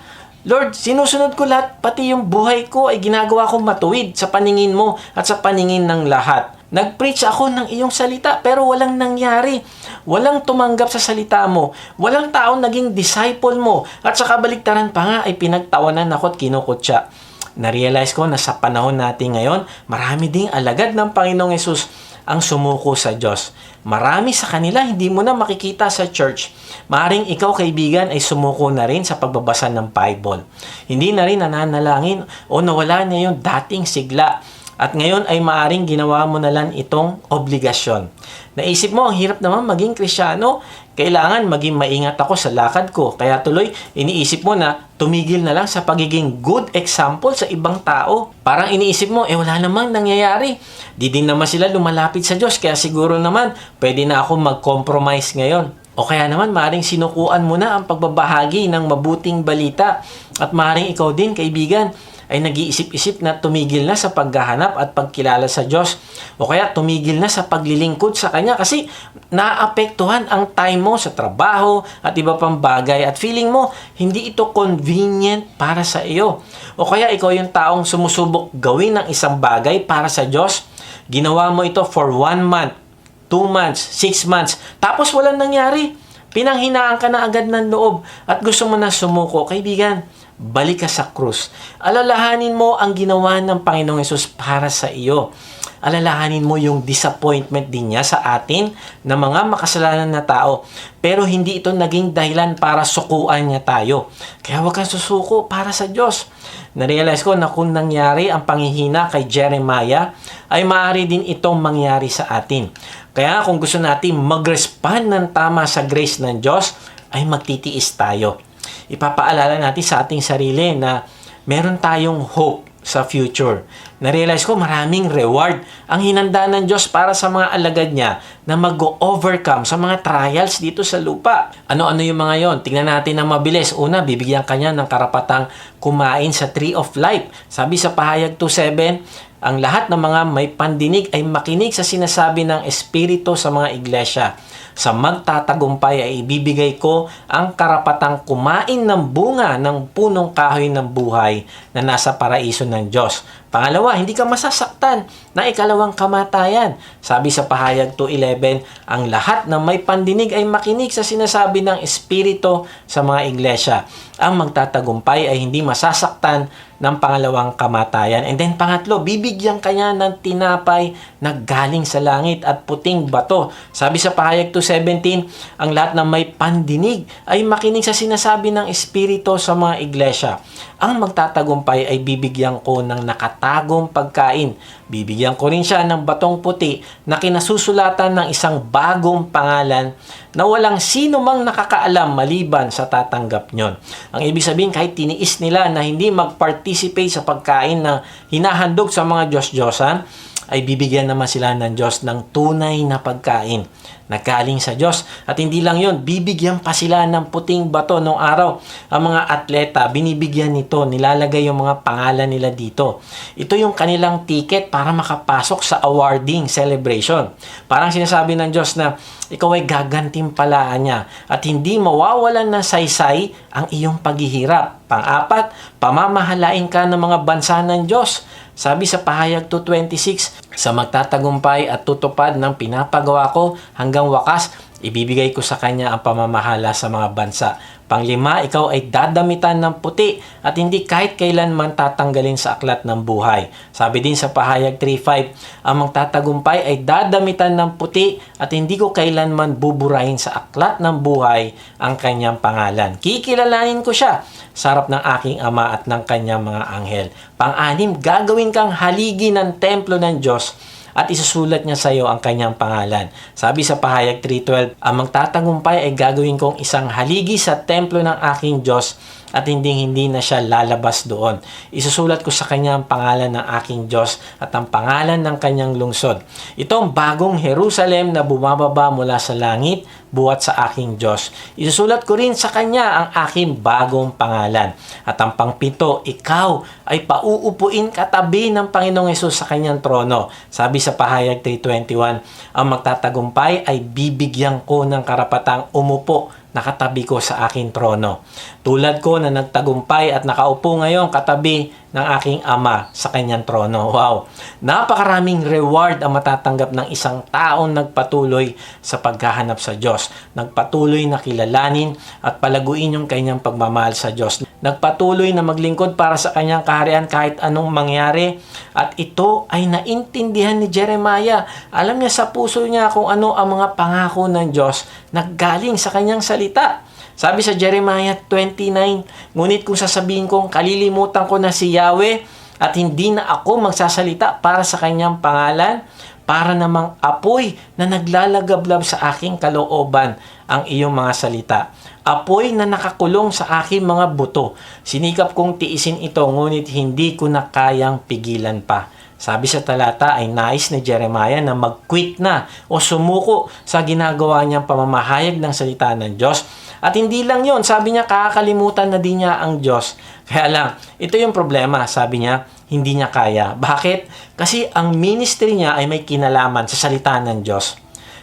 Lord, sinusunod ko lahat, pati yung buhay ko ay ginagawa kong matuwid sa paningin mo at sa paningin ng lahat. Nag-preach ako ng iyong salita pero walang nangyari. Walang tumanggap sa salita mo. Walang taong naging disciple mo. At sa kabaligtaran pa nga ay pinagtawanan ako at kinukutya. Na-realize ko na sa panahon natin ngayon, marami ding alagad ng Panginoong Yesus ang sumuko sa Diyos. Marami sa kanila hindi mo na makikita sa church. Maaring ikaw, kaibigan, ay sumuko na rin sa pagbabasa ng Bible. Hindi na rin nananalangin o nawala na yung dating sigla. At ngayon ay maaring ginawa mo na lang itong obligasyon. Naisip mo, ang hirap naman maging Kristyano. Kailangan maging maingat ako sa lakad ko. Kaya tuloy, iniisip mo na tumigil na lang sa pagiging good example sa ibang tao. Parang iniisip mo, wala namang nangyayari. Di din naman sila lumalapit sa Diyos. Kaya siguro naman, pwede na ako mag-compromise ngayon. O kaya naman, maaaring sinukuan mo na ang pagbabahagi ng mabuting balita. At maaaring ikaw din, kaibigan, ay nag-iisip-isip na tumigil na sa paghahanap at pagkilala sa Diyos. O kaya tumigil na sa paglilingkod sa Kanya kasi naapektuhan ang time mo sa trabaho at iba pang bagay at feeling mo hindi ito convenient para sa iyo. O kaya ikaw yung taong sumusubok gawin ng isang bagay para sa Diyos. Ginawa mo ito for 1 month, 2 months, 6 months, tapos walang nangyari. Pinanghinaan ka na agad ng loob at gusto mo na sumuko. Kaibigan, balik ka sa krus. Alalahanin mo ang ginawa ng Panginoong Yesus para sa iyo. Alalahanin mo yung disappointment din niya sa atin na mga makasalanan na tao. Pero hindi ito naging dahilan para sukuan niya tayo. Kaya huwag kang susuko para sa Diyos. Narealize ko na kung nangyari ang panghihina kay Jeremiah, ay maaari din itong mangyari sa atin. Kaya kung gusto natin mag-respond ng tama sa grace ng Diyos, ay magtitiis tayo. Ipapaalala natin sa ating sarili na meron tayong hope sa future. Na-realize ko maraming reward ang hinanda ng Diyos para sa mga alagad niya na mag-overcome sa mga trials dito sa lupa. Ano-ano yung mga yon? Tingnan natin ng mabilis. Una, bibigyan kanya ng karapatang kumain sa Tree of Life. Sabi sa Pahayag 2:7, ang lahat ng mga may pandinig ay makinig sa sinasabi ng Espiritu sa mga iglesia. Sa magtatagumpay ay ibibigay ko ang karapatang kumain ng bunga ng punong kahoy ng buhay na nasa paraiso ng Diyos. Pangalawa, hindi ka masasaktan na ikalawang kamatayan. Sabi sa Pahayag 2:11, ang lahat ng may pandinig ay makinig sa sinasabi ng Espiritu sa mga iglesia. Ang magtatagumpay ay hindi masasaktan ng pangalawang kamatayan. And then pangatlo, bibigyan kanya ng tinapay na galing sa langit at puting bato. Sabi sa Pahayag 2:17, ang lahat ng may pandinig ay makinig sa sinasabi ng Espiritu sa mga iglesia. Ang magtatagumpay ay bibigyan ko ng nakatagong pagkain. Bibigyan ko rin siya ng batong puti na kinasusulatan ng isang bagong pangalan na walang sino mang nakakaalam maliban sa tatanggap nyon. Ang ibig sabihin, kahit tiniis nila na hindi mag-participate sa pagkain na hinahandog sa mga Diyos-Diyosan, ay bibigyan naman sila ng Diyos ng tunay na pagkain na galing sa Diyos. At hindi lang yon, bibigyan pa sila ng puting bato noong araw. Ang mga atleta, binibigyan nito, nilalagay yung mga pangalan nila dito. Ito yung kanilang ticket para makapasok sa awarding celebration. Parang sinasabi ng Diyos na ikaw ay gagantimpalaan niya at hindi mawawalan ng saysay ang iyong paghihirap. Pang-apat, pamamahalain ka ng mga bansa ng Diyos. Sabi sa Pahayag 2:26, sa magtatagumpay at tutupad ng pinapagawa ko hanggang wakas, ibibigay ko sa kanya ang pamamahala sa mga bansa. Panglima, ikaw ay dadamitan ng puti at hindi kahit kailanman tatanggalin sa aklat ng buhay. Sabi din sa Pahayag 3:5, ang magtatagumpay ay dadamitan ng puti at hindi ko kailanman buburahin sa aklat ng buhay ang kanyang pangalan. Kikilalanin ko siya sa harap ng aking Ama at ng kanyang mga anghel. Pang-anim, gagawin kang haligi ng templo ng Diyos at isusulat niya sa iyo ang kanyang pangalan. Sabi sa Pahayag 3:12, ang magtatagumpay ay gagawin kong isang haligi sa templo ng aking Diyos at hindi na siya lalabas doon. Isusulat ko sa kanya ang pangalan ng aking Diyos at ang pangalan ng kanyang lungsod. Itong bagong Jerusalem na bumababa mula sa langit, buhat sa aking Diyos. Isusulat ko rin sa kanya ang aking bagong pangalan. At ang pangpito, ikaw ay pauupuin katabi ng Panginoong Hesus sa kanyang trono. Sabi sa Pahayag 3:21, ang magtatagumpay ay bibigyan ko ng karapatang umupo nakatabi ko sa aking trono. Tulad ko na nagtagumpay at nakaupo ngayon katabi ng aking Ama sa kanyang trono. Wow! Napakaraming reward ang matatanggap ng isang taong nagpatuloy sa paghahanap sa Diyos. Nagpatuloy na kilalanin at palaguin yung kanyang pagmamahal sa Diyos. Nagpatuloy na maglingkod para sa kanyang kaharian kahit anong mangyari. At ito ay naintindihan ni Jeremiah. Alam niya sa puso niya kung ano ang mga pangako ng Diyos na galing sa kanyang salita. Sabi sa Jeremiah 29, ngunit kung sasabihin kong kalilimutan ko na si Yahweh at hindi na ako magsasalita para sa kanyang pangalan, para namang apoy na naglalagablab sa aking kalooban ang iyong mga salita. Apoy na nakakulong sa aking mga buto. Sinikap kong tiisin ito, ngunit hindi ko na kayang pigilan pa. Sabi sa talata ay nais ni Jeremiah na mag-quit na o sumuko sa ginagawa niyang pamamahayag ng salita ng Diyos. At hindi lang yon, sabi niya kakalimutan na din niya ang Diyos. Kaya lang, ito yung problema, sabi niya, hindi niya kaya. Bakit? Kasi ang ministry niya ay may kinalaman sa salita ng Diyos.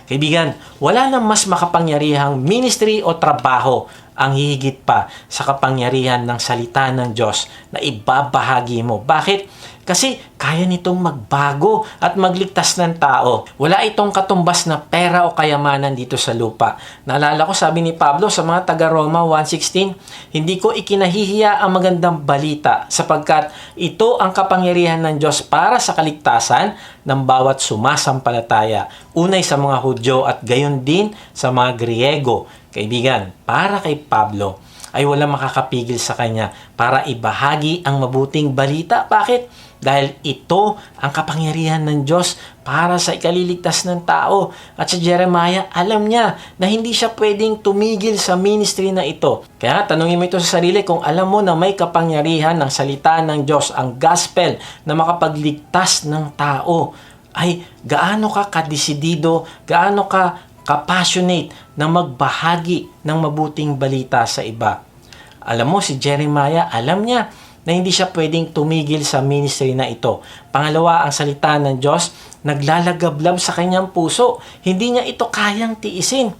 Kaibigan, wala nang mas makapangyarihang ministry o trabaho ang hihigit pa sa kapangyarihan ng salita ng Diyos na ibabahagi mo. Bakit? Kasi kaya nitong magbago at magligtas ng tao. Wala itong katumbas na pera o kayamanan dito sa lupa. Naalala ko sabi ni Pablo sa mga taga-Roma 1:16, hindi ko ikinahihiya ang magandang balita sapagkat ito ang kapangyarihan ng Diyos para sa kaligtasan ng bawat sumasampalataya. Unay sa mga Hudyo at gayon din sa mga Griego. Kaibigan, para kay Pablo ay walang makakapigil sa kanya para ibahagi ang mabuting balita. Bakit? Dahil ito ang kapangyarihan ng Diyos para sa ikaliligtas ng tao. At si Jeremiah, alam niya na hindi siya pwedeng tumigil sa ministry na ito. Kaya tanungin mo ito sa sarili kung alam mo na may kapangyarihan ng salita ng Diyos, ang gospel na makapagligtas ng tao, ay gaano ka kadesidido, gaano ka kapassionate na magbahagi ng mabuting balita sa iba. Alam mo, si Jeremiah, alam niya na hindi siya pwedeng tumigil sa ministry na ito. Pangalawa, ang salita ng Diyos naglalagablab sa kanyang puso. Hindi niya ito kayang tiisin.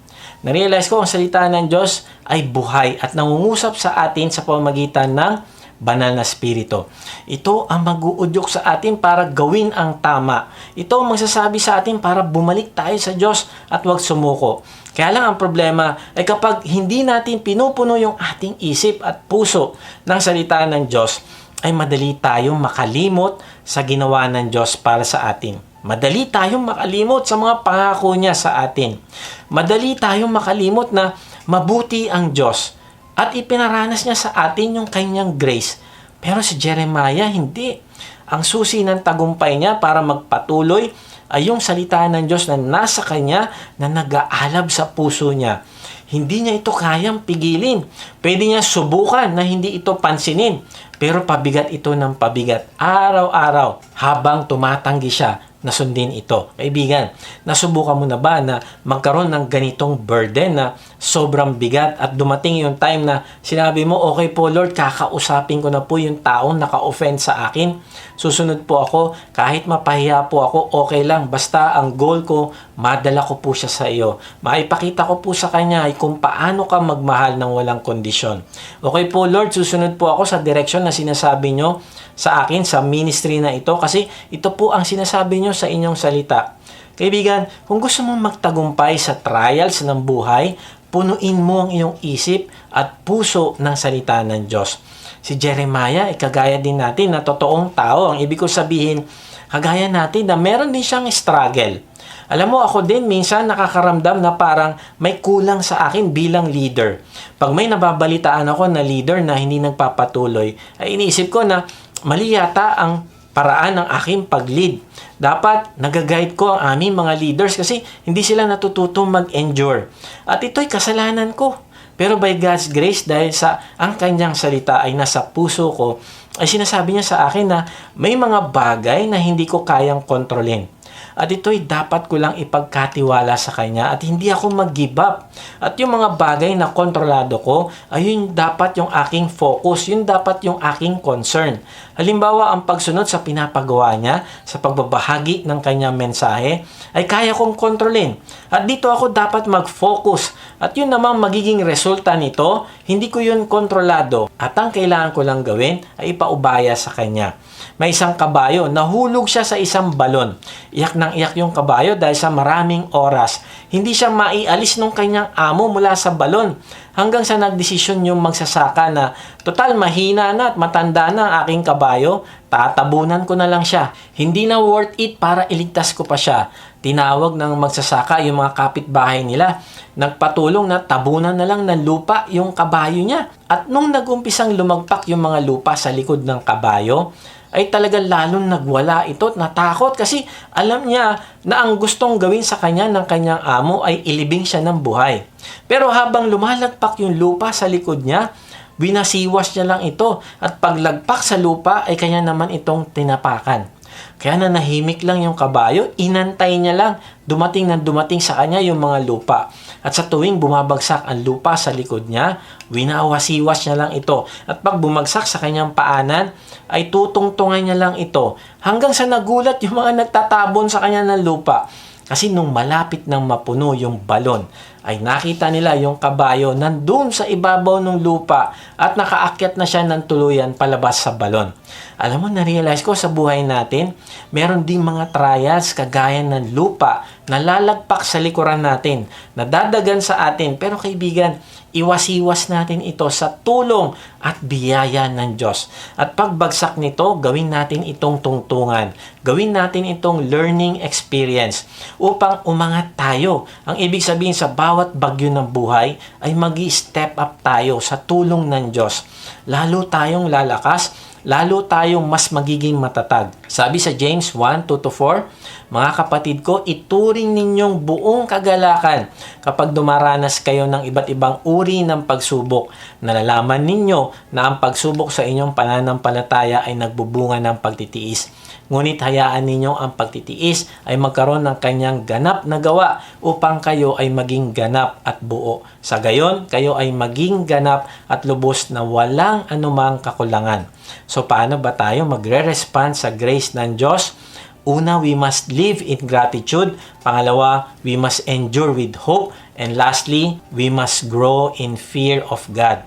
Narealize ko ang salita ng Diyos ay buhay at nangungusap sa atin sa pamamagitan ng banal na spirito. Ito ang mag-uudyok sa atin para gawin ang tama. Ito ang magsasabi sa atin para bumalik tayo sa Diyos at huwag sumuko. Kaya lang ang problema ay kapag hindi natin pinupuno yung ating isip at puso ng salita ng Diyos, ay madali tayong makalimot sa ginawa ng Diyos para sa atin. Madali tayong makalimot sa mga pangako niya sa atin. Madali tayong makalimot na mabuti ang Diyos at ipinaranas niya sa atin yung kanyang grace. Pero si Jeremiah, hindi. Ang susi ng tagumpay niya para magpatuloy ay yung salita ng Diyos na nasa kanya na nag-aalab sa puso niya. Hindi niya ito kayang pigilin. Pwede niya subukan na hindi ito pansinin. Pero pabigat ito ng pabigat araw-araw habang tumatanggi siya na sundin ito. Kaibigan, nasubukan mo na ba na magkaroon ng ganitong burden na sobrang bigat at dumating yung time na sinabi mo, okay po Lord, kakausapin ko na po yung taong naka-offend sa akin. Susunod po ako, kahit mapahiya po ako, okay lang. Basta ang goal ko, madala ko po siya sa iyo. Maipakita ko po sa kanya ay kung paano ka magmahal ng walang kondisyon. Okay po Lord, susunod po ako sa direksyon na sinasabi nyo sa akin, sa ministry na ito, kasi ito po ang sinasabi nyo sa inyong salita. Kaibigan, kung gusto mong magtagumpay sa trials ng buhay, punuin mo ang iyong isip at puso ng salita ng Diyos. Si Jeremiah, kagaya din natin na totoong tao. Ang ibig ko sabihin, kagaya natin na meron din siyang struggle. Alam mo, ako din minsan nakakaramdam na parang may kulang sa akin bilang leader. Pag may nababalitaan ako na leader na hindi nagpapatuloy, ay iniisip ko na mali yata ang paraan ng aking pag-lead. Dapat nag-guide ko ang aming mga leaders kasi hindi sila natututong mag-endure. At ito'y kasalanan ko. Pero by God's grace, dahil sa ang kanyang salita ay nasa puso ko, ay sinasabi niya sa akin na may mga bagay na hindi ko kayang kontrolin. At ito'y dapat ko lang ipagkatiwala sa kanya at hindi ako mag-give up. At yung mga bagay na kontrolado ko, ay yun dapat yung aking focus, yun dapat yung aking concern. Halimbawa, ang pagsunod sa pinapagawa niya, sa pagbabahagi ng kanyang mensahe, ay kaya kong kontrolin. At dito ako dapat mag-focus. At yun namang magiging resulta nito, hindi ko yun kontrolado. At ang kailangan ko lang gawin ay ipaubaya sa kanya. May isang kabayo, nahulog siya sa isang balon. Iyak nang iyak yung kabayo dahil sa maraming oras. Hindi siya maialis ng kanyang amo mula sa balon. Hanggang sa nagdesisyon yung magsasaka na, total mahina na at matanda na ang aking kabayo, tatabunan ko na lang siya. Hindi na worth it para iligtas ko pa siya. Tinawag ng magsasaka yung mga kapitbahay nila. Nagpatulong na tabunan na lang ng lupa yung kabayo niya. At nung nagumpisang lumagpak yung mga lupa sa likod ng kabayo, ay talagang lalong nagwala ito at natakot kasi alam niya na ang gustong gawin sa kanya ng kanyang amo ay ilibing siya ng buhay. Pero habang lumalagpak yung lupa sa likod niya, binasiwas niya lang ito at paglagpak sa lupa ay kanya naman itong tinapakan. Kaya nanahimik lang yung kabayo, inantay niya lang, dumating sa kanya yung mga lupa. At sa tuwing bumabagsak ang lupa sa likod niya, winawasiwas niya lang ito. At pag bumagsak sa kanyang paanan, ay tutungtungan niya lang ito. Hanggang sa nagulat yung mga nagtatabon sa kanya ng lupa. Kasi nung malapit nang mapuno yung balon, ay nakita nila yung kabayo nandun sa ibabaw ng lupa at nakaakyat na siya ng tuluyan palabas sa balon. Alam mo, na-realize ko sa buhay natin, meron ding mga trials kagaya ng lupa na lalagpak sa likuran natin, na dadagan sa atin. Pero kaibigan, iwas-iwas natin ito sa tulong at biyaya ng Diyos. At pagbagsak nito, gawin natin itong tungtungan. Gawin natin itong learning experience upang umangat tayo. Ang ibig sabihin sa bawat bagyo ng buhay ay magi-step up tayo sa tulong ng Diyos. Lalo tayong lalakas, lalo tayong mas magiging matatag. Sabi sa James 1:2-4, mga kapatid ko, ituring ninyong buong kagalakan kapag dumaranas kayo ng iba't ibang uri ng pagsubok. Nalalaman ninyo na ang pagsubok sa inyong pananampalataya ay nagbubunga ng pagtitiis. Ngunit hayaan ninyo ang pagtitiis ay magkaroon ng kanyang ganap na gawa upang kayo ay maging ganap at buo. Sa gayon, kayo ay maging ganap at lubos na walang anumang kakulangan. So, paano ba tayo magre-respond sa grace ng Diyos? Una, we must live in gratitude. Pangalawa, we must endure with hope. And lastly, we must grow in fear of God.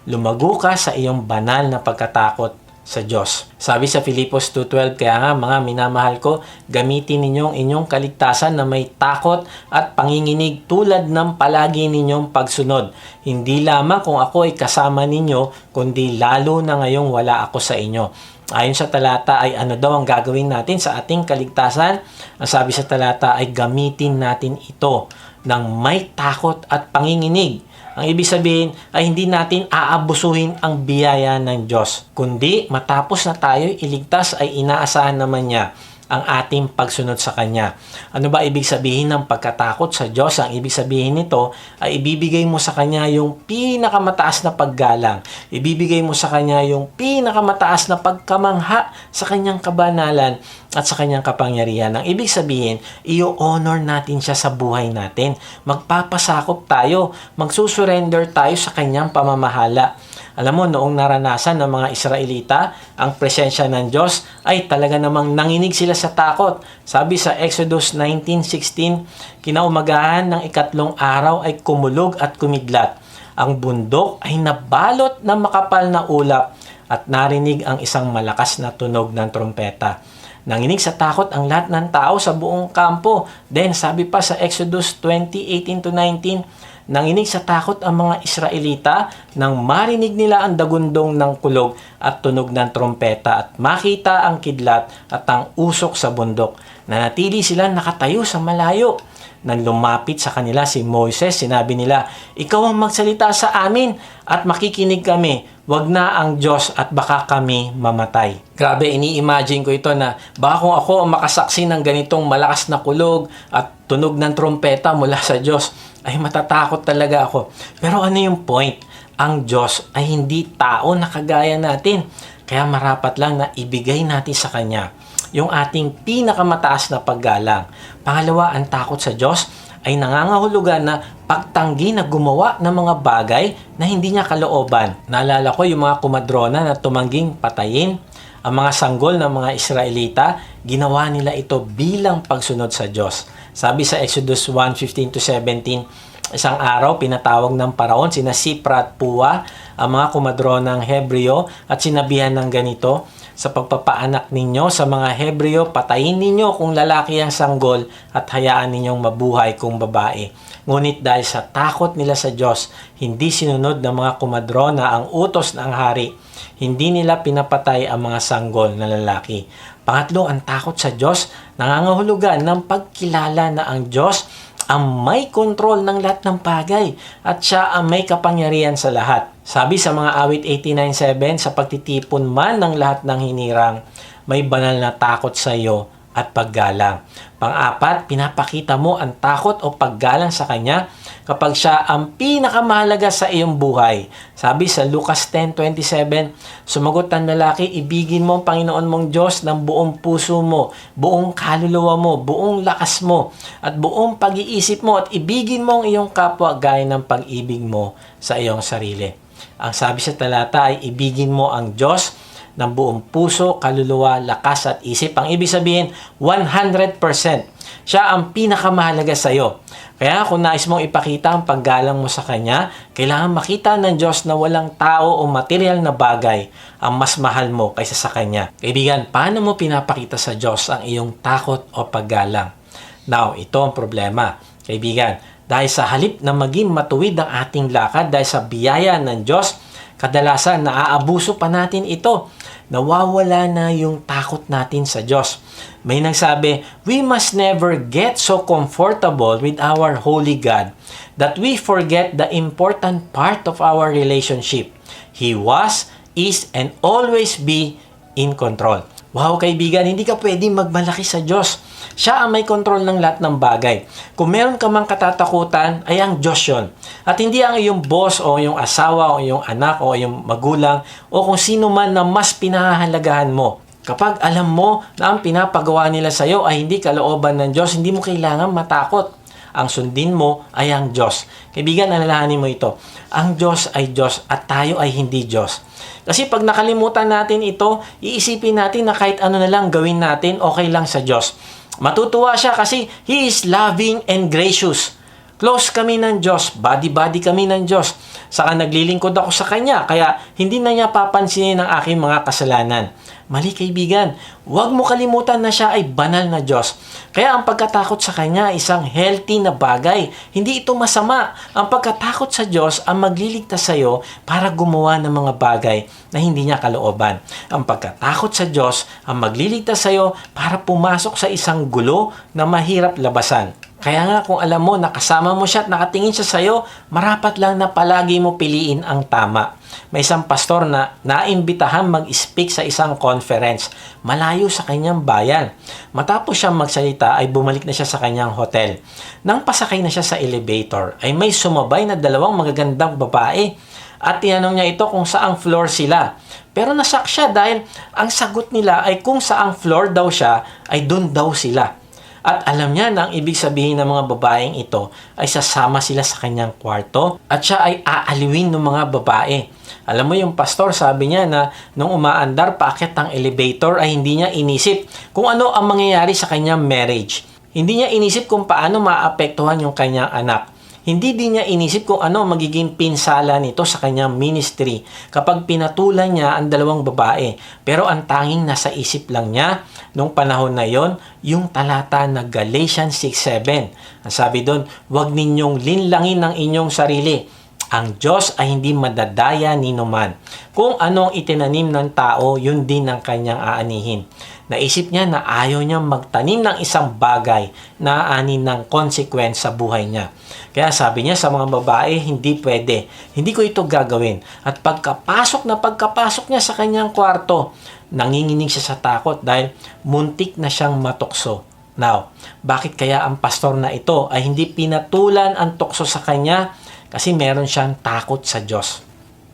Lumago ka sa iyong banal na pagkatakot sa Diyos. Sabi sa Filipos 2:12, kaya nga mga minamahal ko, gamitin ninyong inyong kaligtasan na may takot at panginginig tulad ng palagi ninyong pagsunod. Hindi lamang kung ako ay kasama ninyo, kundi lalo na ngayong wala ako sa inyo. Ayon sa talata ay ano daw ang gagawin natin sa ating kaligtasan? Ang sabi sa talata ay gamitin natin ito ng may takot at panginginig. Ang ibig sabihin ay hindi natin aabusuhin ang biyaya ng Diyos. Kundi matapos na tayo iligtas ay inaasahan naman niya ang ating pagsunod sa Kanya. Ano ba ibig sabihin ng pagkatakot sa Diyos? Ang ibig sabihin nito ay ibibigay mo sa Kanya yung pinakamataas na paggalang. Ibibigay mo sa Kanya yung pinakamataas na pagkamangha sa Kanyang kabanalan at sa Kanyang kapangyarihan. Ang ibig sabihin, i-honor natin siya sa buhay natin. Magpapasakop tayo, magsusurrender tayo sa Kanyang pamamahala. Alam mo, noong naranasan ng mga Israelita ang presensya ng Diyos, ay talaga namang nanginig sila sa takot. Sabi sa Exodus 19:16, kinaumagahan ng ikatlong araw ay kumulog at kumidlat. Ang bundok ay nabalot ng makapal na ulap at narinig ang isang malakas na tunog ng trompeta. Nanginig sa takot ang lahat ng tao sa buong kampo. Then, sabi pa sa Exodus 20:18-19, nanginig sa takot ang mga Israelita nang marinig nila ang dagundong ng kulog at tunog ng trompeta at makita ang kidlat at ang usok sa bundok. Nanatili sila nakatayo sa malayo. Nang lumapit sa kanila si Moises, sinabi nila, "Ikaw ang magsalita sa amin at makikinig kami. Wag na ang Diyos at baka kami mamatay." Grabe, ini-imagine ko ito na baka kung ako ang makasaksi ng ganitong malakas na kulog at tunog ng trompeta mula sa Diyos, ay matatakot talaga ako. Pero ano yung point? Ang Diyos ay hindi tao na kagaya natin. Kaya marapat lang na ibigay natin sa Kanya yung ating pinakamataas na paggalang. Pangalawa, ang takot sa Diyos ay nangangahulugan na pagtanggi na gumawa ng mga bagay na hindi niya kalooban. Naalala ko yung mga kumadrona na tumangging patayin ang mga sanggol ng mga Israelita, ginawa nila ito bilang pagsunod sa Diyos. Sabi sa Exodus 1:15-17, isang araw pinatawag ng Paraon sina Sipra at Pua, ang mga kumadronang Hebreo, at sinabihan ng ganito, "Sa pagpapaanak ninyo sa mga Hebreo, patayin ninyo kung lalaki ang sanggol at hayaan ninyong mabuhay kung babae." Ngunit dahil sa takot nila sa Diyos, hindi sinunod ng mga kumadrona ang utos ng hari. Hindi nila pinapatay ang mga sanggol na lalaki. Pangatlo, ang takot sa Diyos nangangahulugan ng pagkilala na ang Diyos ang may kontrol ng lahat ng bagay at siya ang may kapangyarihan sa lahat. Sabi sa mga awit 89:7, sa pagtitipon man ng lahat ng hinirang, may banal na takot sa iyo at paggalang. Pang-apat, pinapakita mo ang takot o paggalang sa Kanya kapag siya ang pinakamahalaga sa iyong buhay. Sabi sa Lucas 10:27, sumagot ang lalaki, "Ibigin mo ang Panginoon mong Diyos ng buong puso mo, buong kaluluwa mo, buong lakas mo, at buong pag-iisip mo, at ibigin mo ang iyong kapwa gaya ng pag-ibig mo sa iyong sarili." Ang sabi sa talata ay ibigin mo ang Diyos ng buong puso, kaluluwa, lakas at isip. Ang ibig sabihin, 100%. Siya ang pinakamahalaga sa iyo. Kaya kung nais mong ipakita ang paggalang mo sa Kanya, kailangan makita ng Diyos na walang tao o material na bagay ang mas mahal mo kaysa sa Kanya. Kaibigan, paano mo pinapakita sa Diyos ang iyong takot o paggalang? Now, ito ang problema. Kaibigan, dahil sa halip na maging matuwid ang ating lakad dahil sa biyaya ng Diyos, kadalasan naaabuso pa natin ito. Nawawala na yung takot natin sa Diyos. May nagsabi, we must never get so comfortable with our holy God that we forget the important part of our relationship. He was, is, and always be in control. Wow, kaibigan, hindi ka pwedeng magmalaki sa Diyos. Siya ang may kontrol ng lahat ng bagay. Kung meron ka mang katatakutan, ay ang Diyos yun. At hindi ang iyong boss o iyong asawa o iyong anak o iyong magulang o kung sino man na mas pinahahalagahan mo. Kapag alam mo na ang pinapagawa nila sa iyo ay hindi kalooban ng Diyos, hindi mo kailangan matakot. Ang sundin mo ay ang Diyos. Kaibigan, alalahanin mo ito. Ang Diyos ay Diyos at tayo ay hindi Diyos. Kasi pag nakalimutan natin ito, iisipin natin na kahit ano na lang gawin natin, okay lang sa Diyos. Matutuwa siya kasi He is loving and gracious. Close kami ng Diyos, body-body kami ng Diyos. Saka naglilingkod ako sa Kanya, kaya hindi na niya papansinin ang aking mga kasalanan. Mali, kaibigan, huwag mo kalimutan na siya ay banal na Diyos. Kaya ang pagkatakot sa Kanya ay isang healthy na bagay. Hindi ito masama. Ang pagkatakot sa Diyos ang magliligtas sa iyo para gumawa ng mga bagay na hindi niya kalooban. Ang pagkatakot sa Diyos ang magliligtas sa iyo para pumasok sa isang gulo na mahirap labasan. Kaya nga kung alam mo na kasama mo siya at nakatingin siya sa'yo, marapat lang na palagi mo piliin ang tama. May isang pastor na naimbitahan mag-speak sa isang conference malayo sa kanyang bayan. Matapos siyang magsalita ay bumalik na siya sa kanyang hotel. Nang pasakay na siya sa elevator ay may sumabay na dalawang magagandang babae at tinanong niya ito kung saang floor sila. Pero nasak siya dahil ang sagot nila ay kung saang floor daw siya ay doon daw sila. At alam niya na ang ibig sabihin ng mga babaeng ito ay sasama sila sa kanyang kwarto at siya ay aaliwin ng mga babae. Alam mo yung pastor, sabi niya na nung umaandar paakyat ang elevator ay hindi niya inisip kung ano ang mangyayari sa kanyang marriage. Hindi niya inisip kung paano maapektuhan yung kanyang anak. Hindi din niya inisip kung ano magiging pinsala nito sa kanyang ministry kapag pinatulan niya ang dalawang babae. Pero ang tanging nasa isip lang niya nung panahon na yon, yung talata na Galatians 6:7. Ang sabi doon, huwag ninyong linlangin ng inyong sarili. Ang Diyos ay hindi madadaya ni numan. Kung anong itinanim ng tao, yun din ang kanyang aanihin. Naisip niya na ayaw niya magtanim ng isang bagay na aanin ng consequence sa buhay niya. Kaya sabi niya sa mga babae, hindi pwede. Hindi ko ito gagawin. At pagkapasok niya sa kanyang kwarto, nanginginig siya sa takot dahil muntik na siyang matukso. Now, bakit kaya ang pastor na ito ay hindi pinatulan ang tukso sa kanya? Kasi meron siyang takot sa Diyos.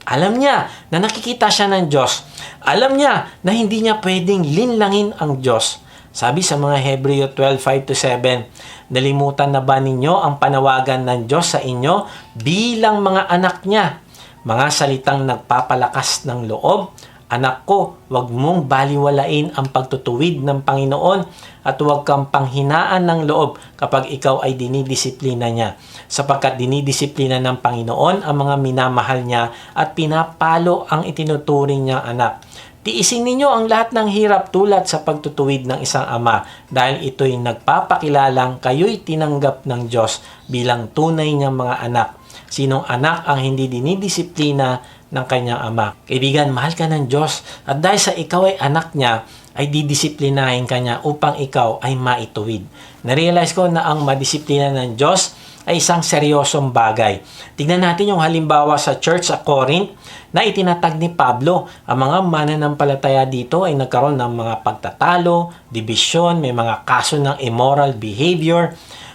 Alam niya na nakikita siya ng Diyos. Alam niya na hindi niya pwedeng linlangin ang Diyos. Sabi sa mga Hebreo 12:5-7, nalimutan na ba ninyo ang panawagan ng Diyos sa inyo bilang mga anak niya? Mga salitang nagpapalakas ng loob. Anak ko, huwag mong baliwalain ang pagtutuwid ng Panginoon at huwag kang panghinaan ng loob kapag ikaw ay dinidisiplina niya. Sapagkat dinidisiplina ng Panginoon ang mga minamahal niya at pinapalo ang itinuturing niyang anak. Tiisin ninyo ang lahat ng hirap tulad sa pagtutuwid ng isang ama dahil ito'y nagpapakilalang kayo'y tinanggap ng Diyos bilang tunay niyang mga anak. Sinong anak ang hindi dinidisiplina ng kanyang ama? Kaibigan, mahal ka ng Diyos at dahil sa ikaw ay anak niya, ay didisiplinahin ka niya upang ikaw ay maituwid. Narealize ko na ang madisiplina ng Diyos ay isang seryosong bagay. Tignan natin yung halimbawa sa church sa Corinth na itinatag ni Pablo. Ang mga mananampalataya dito ay nagkaroon ng mga pagtatalo, dibisyon, may mga kaso ng immoral behavior,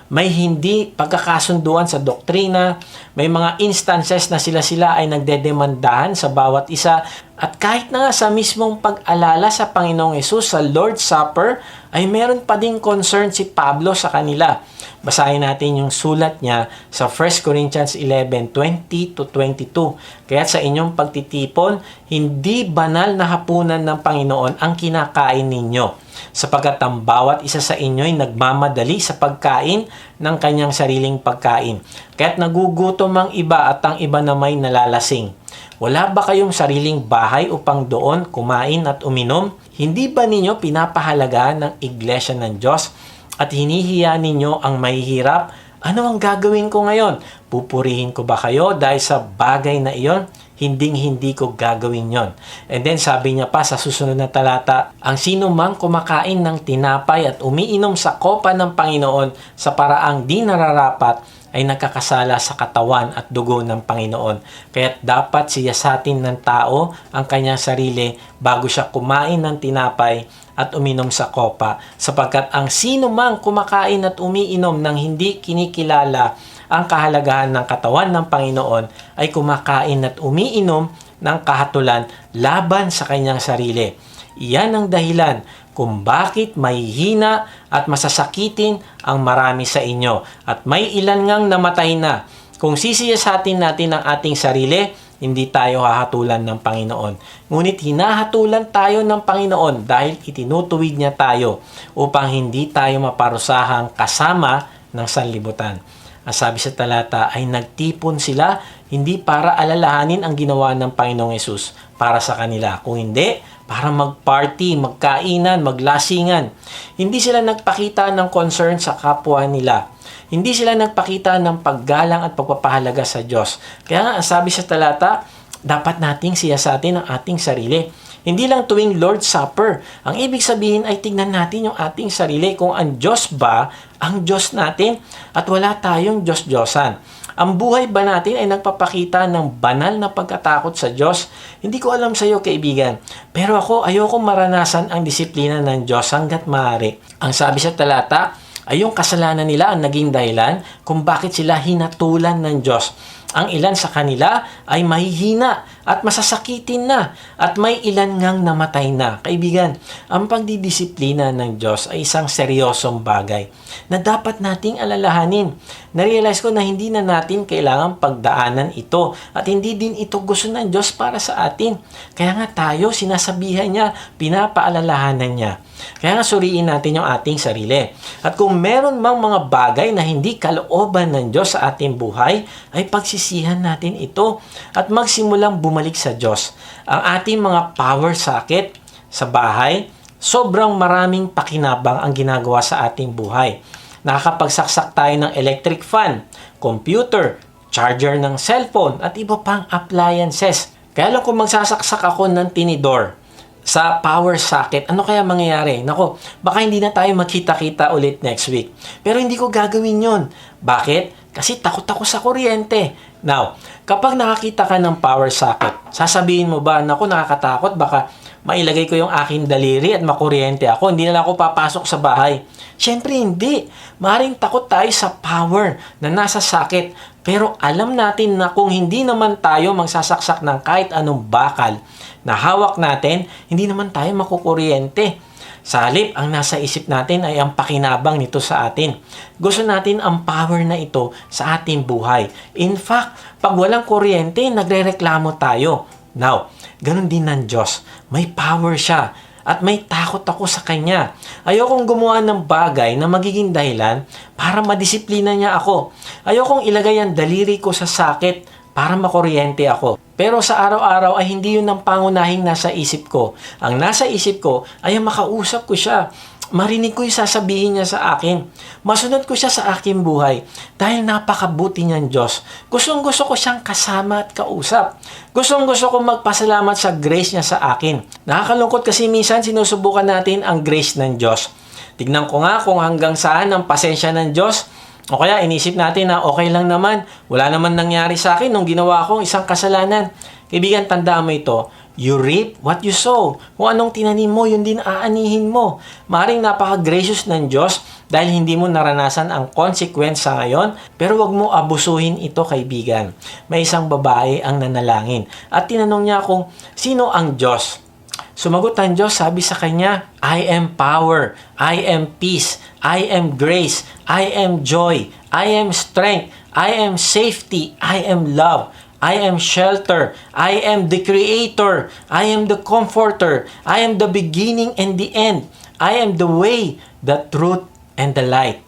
may hindi pagkakasunduan sa doktrina, may mga instances na sila ay nagdedemandahan sa bawat isa. At kahit na nga sa mismong pag-alala sa Panginoong Hesus sa Lord's Supper, ay meron pa ding concern si Pablo sa kanila. Basahin natin yung sulat niya sa 1 Corinthians 11:20-22. Kaya sa inyong pagtitipon, hindi banal na hapunan ng Panginoon ang kinakain ninyo. Sapagkat ang bawat isa sa inyo ay nagmamadali sa pagkain ng kanyang sariling pagkain. Kaya't nagugutom ang iba at ang iba na may nalalasing. Wala ba kayong sariling bahay upang doon kumain at uminom? Hindi ba ninyo pinapahalagahan ng iglesia ng Diyos at hinihiya ninyo ang mahihirap? Ano ang gagawin ko ngayon? Pupurihin ko ba kayo dahil sa bagay na iyon? Hinding-hindi ko gagawin yon. And then sabi niya pa sa susunod na talata, ang sino mang kumakain ng tinapay at umiinom sa kopa ng Panginoon sa paraang di nararapat ay nagkakasala sa katawan at dugo ng Panginoon. Kaya't dapat siyasatin ng tao ang kanyang sarili bago siya kumain ng tinapay at uminom sa kopa. Sapagkat ang sino mang kumakain at umiinom ng hindi kinikilala ang kahalagahan ng katawan ng Panginoon ay kumakain at umiinom ng kahatulan laban sa kanyang sarili. Iyan ang dahilan kung bakit mahihina at masasakitin ang marami sa inyo at may ilan ngang namatay na. Kung sisiyasatin natin ang ating sarili, hindi tayo hahatulan ng Panginoon. Ngunit hinahatulan tayo ng Panginoon dahil itinutuwid niya tayo upang hindi tayo maparusahang kasama ng sanlibutan. Ang sabi sa talata ay nagtipon sila hindi para alalahanin ang ginawa ng Panginoong Hesus para sa kanila. Kung hindi, para mag-party, magkainan, maglasingan. Hindi sila nagpakita ng concern sa kapwa nila. Hindi sila nagpakita ng paggalang at pagpapahalaga sa Diyos. Kaya nga, ang sabi sa talata, dapat nating siyasatin ang ating sarili. Hindi lang tuwing Lord's Supper. Ang ibig sabihin ay tignan natin yung ating sarili kung ang Diyos ba ang Diyos natin at wala tayong Diyos-Diyosan. Ang buhay ba natin ay nagpapakita ng banal na pagkatakot sa Diyos? Hindi ko alam sa iyo, kaibigan. Pero ako, ayoko maranasan ang disiplina ng Diyos hanggat maaari. Ang sabi sa talata ay yung kasalanan nila ang naging dahilan kung bakit sila hinatulan ng Diyos. Ang ilan sa kanila ay mahihina at masasakitin na at may ilan ngang namatay na. Kaibigan, ang pagdidisiplina ng Diyos ay isang seryosong bagay na dapat nating alalahanin. Narealize ko na hindi na natin kailangan pagdaanan ito at hindi din ito gusto ng Diyos para sa atin. Kaya nga tayo, sinasabihan niya, pinapaalalahanan niya. Kaya nga suriin natin yung ating sarili. At kung meron mang mga bagay na hindi kalooban ng Diyos sa ating buhay, ay pagsisihan natin ito at magsimulang bumalik sa Diyos. Ang ating mga power socket sa bahay, sobrang maraming pakinabang ang ginagawa sa ating buhay. Nakakapagsaksak tayo ng electric fan, computer, charger ng cellphone, at iba pang appliances. Kaya lang kung magsasaksak ako ng tinidor sa power socket, ano kaya mangyayari? Nako, baka hindi na tayo magkita-kita ulit next week. Pero hindi ko gagawin yon. Bakit? Kasi takot ako sa kuryente. Now, kapag nakakita ka ng power socket, sasabihin mo ba, nako, nakakatakot, baka mailagay ko yung aking daliri at makuryente ako, hindi na lang ako papasok sa bahay. Siyempre hindi. Maring takot tayo sa power na nasa socket. Pero alam natin na kung hindi naman tayo magsasaksak ng kahit anong bakal na hawak natin, hindi naman tayo makukuryente. Sa halip, ang nasa isip natin ay ang pakinabang nito sa atin. Gusto natin ang power na ito sa ating buhay. In fact, pag walang kuryente, nagrereklamo tayo. Now, ganun din ng Diyos. May power siya at may takot ako sa Kanya. Ayokong gumawa ng bagay na magiging dahilan para madisiplina niya ako. Ayokong ilagay ang daliri ko sa sakit para makuryente ako. Pero sa araw-araw ay hindi yun ang pangunahing nasa isip ko. Ang nasa isip ko ay ang makausap ko siya. Marinig ko yung sasabihin niya sa akin. Masunod ko siya sa aking buhay. Dahil napakabuti niyang Diyos. Gustong-gusto ko siyang kasama at kausap. Gustong-gusto ko magpasalamat sa grace niya sa akin. Nakakalungkot kasi minsan sinusubukan natin ang grace ng Diyos. Tignan ko nga kung hanggang saan ang pasensya ng Diyos. O kaya inisip natin na okay lang naman, wala naman nangyari sa akin nung ginawa kong isang kasalanan. Kaibigan, tandaan mo ito, you reap what you sow. Kung anong tinanim mo, yun din aanihin mo. Maring napaka-gracious ng Diyos dahil hindi mo naranasan ang consequence sa ngayon, pero wag mo abusuhin ito, kaibigan. May isang babae ang nanalangin at tinanong niya kung sino ang Diyos. Sumagot ang Diyos, sabi sa kanya, I am power, I am peace, I am grace, I am joy, I am strength, I am safety, I am love, I am shelter, I am the creator, I am the comforter, I am the beginning and the end, I am the way, the truth, and the light.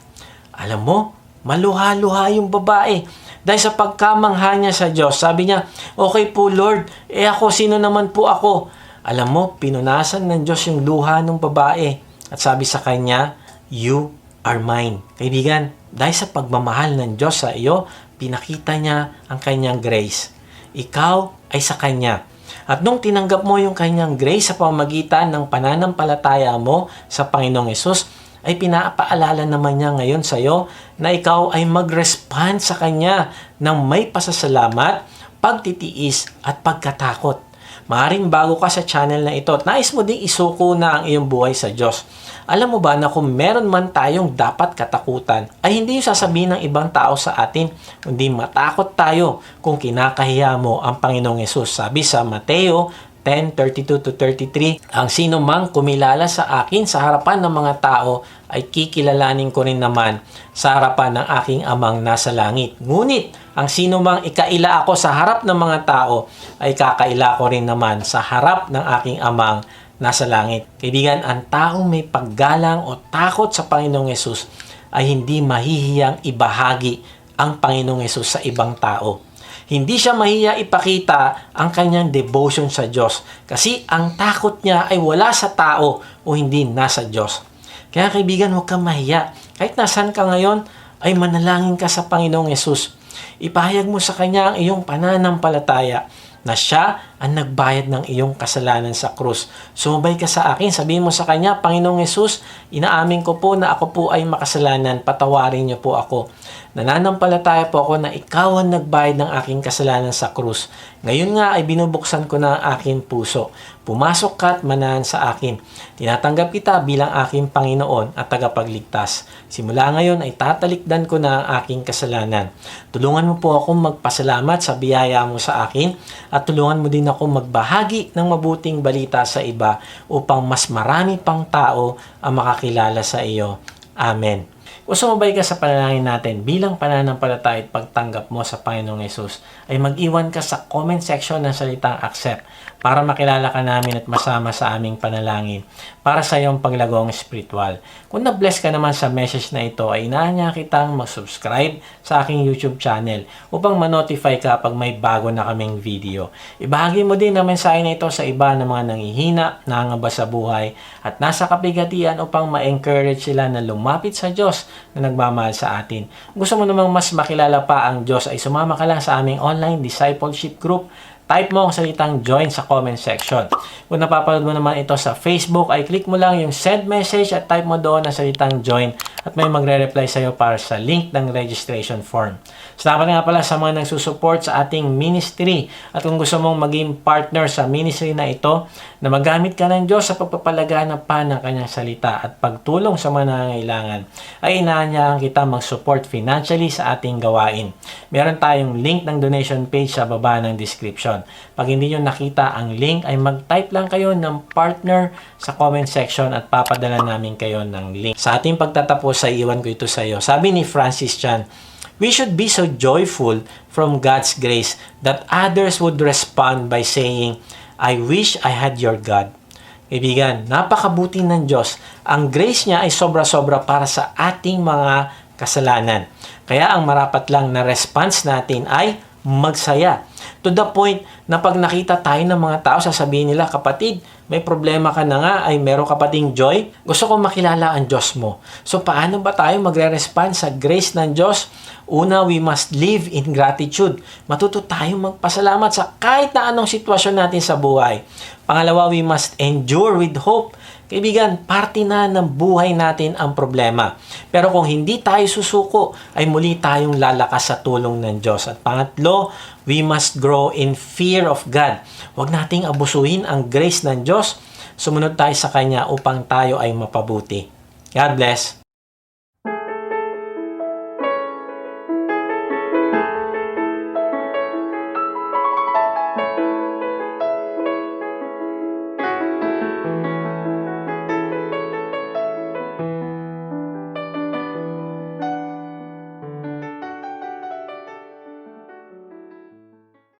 Alam mo, maluha-luha yung babae. Dahil sa pagkamangha niya sa Diyos, sabi niya, okay po Lord, ako, sino naman po ako? Alam mo, pinunasan ng Diyos yung luha ng babae. At sabi sa kanya, you are mine. Kaibigan, dahil sa pagmamahal ng Diyos sa iyo, pinakita niya ang kanyang grace. Ikaw ay sa Kanya. At nung tinanggap mo yung kanyang grace sa pamamagitan ng pananampalataya mo sa Panginoong Hesus, ay pinapaalala naman niya ngayon sa iyo na ikaw ay mag-respond sa Kanya ng may pasasalamat, pagtitiis at pagkatakot. Maaring bago ka sa channel na ito at nais mo ding isuko na ang iyong buhay sa Diyos. Alam mo ba na kung meron man tayong dapat katakutan, ay hindi yung sasabihin ng ibang tao sa atin, kundi matakot tayo kung kinakahiya mo ang Panginoong Hesus. Sabi sa Mateo 10:32-33, ang sino mang kumilala sa akin sa harapan ng mga tao ay kikilalanin ko rin naman sa harapan ng aking amang nasa langit. Ngunit, ang sino mang ikaila ako sa harap ng mga tao ay kakaila ko rin naman sa harap ng aking amang nasa langit. Kaibigan, ang taong may paggalang o takot sa Panginoong Hesus ay hindi mahihiyang ibahagi ang Panginoong Hesus sa ibang tao. Hindi siya mahiya ipakita ang kanyang devotion sa Diyos kasi ang takot niya ay wala sa tao o hindi nasa Diyos. Kaya kaibigan, huwag kang mahiya. Kahit nasan ka ngayon, ay manalangin ka sa Panginoong Hesus. Ipahayag mo sa Kanya ang iyong pananampalataya na siya ang nagbayad ng iyong kasalanan sa krus. Sumabay ka sa akin, sabihin mo sa Kanya, Panginoong Yesus, inaamin ko po na ako po ay makasalanan, patawarin niyo po ako. Nananampalataya po ako na ikaw ang nagbayad ng aking kasalanan sa krus. Ngayon nga ay binubuksan ko na ang aking puso. Pumasok ka at manahan sa akin. Tinatanggap kita bilang aking Panginoon at tagapagligtas. Simula ngayon ay tatalikdan ko na ang aking kasalanan. Tulungan mo po akong magpasalamat sa biyaya mo sa akin at tulungan mo din ako magbahagi ng mabuting balita sa iba upang mas marami pang tao ang makakilala sa iyo. Amen. Kung sumabay ka sa panalangin natin bilang pananampalataya at pagtanggap mo sa Panginoong Yesus, ay mag-iwan ka sa comment section ng salitang accept para makilala ka namin at masama sa aming panalangin para sa iyong paglagong spiritual. Kung na-bless ka naman sa message na ito, ay inaanya kitang mag-subscribe sa aking YouTube channel upang ma-notify ka pag may bago na kaming video. Ibahagi mo din ang mensahe na ito sa iba ng mga nanghihina, nangangamba sa buhay at nasa kapigatian upang ma-encourage sila na lumapit sa Diyos na nagmamahal sa atin. Gusto mo namang mas makilala pa ang Diyos, ay sumama ka lang sa aming online discipleship group. Type mo ang salitang join sa comment section. Kung napapanood mo naman ito sa Facebook, ay click mo lang yung send message at type mo doon ang salitang join at may magre-reply sa iyo para sa link ng registration form. Salamat nga pala sa mga nagsusupport sa ating ministry at kung gusto mong maging partner sa ministry na ito, na magamit ka ng Diyos sa pagpapalaganap pa ng kanyang salita at pagtulong sa mga nangangailangan, ay inaanyahan kita mag-support financially sa ating gawain. Meron tayong link ng donation page sa baba ng description. Pag hindi nyo nakita ang link, ay mag-type lang kayo ng partner sa comment section at papadala namin kayo ng link. Sa ating pagtatapos, ay iwan ko ito sa iyo. Sabi ni Francis Chan, we should be so joyful from God's grace that others would respond by saying, I wish I had your God. Kaibigan, napakabuti ng Diyos. Ang grace niya ay sobra-sobra para sa ating mga kasalanan. Kaya ang marapat lang na response natin ay magsaya. To the point na pag nakita tayo ng mga tao, sasabihin nila, kapatid, may problema ka na nga, ay meron ka pa ding joy. Gusto kong makilala ang Diyos mo. So, paano ba tayo magre-respond sa grace ng Diyos? Una, we must live in gratitude. Matuto tayong magpasalamat sa kahit na anong sitwasyon natin sa buhay. Pangalawa, we must endure with hope. Kaibigan, parte na ng buhay natin ang problema. Pero kung hindi tayo susuko, ay muli tayong lalakas sa tulong ng Diyos. At pangatlo, we must grow in fear of God. Huwag nating abusuhin ang grace ng Diyos. Sumunod tayo sa Kanya upang tayo ay mapabuti. God bless.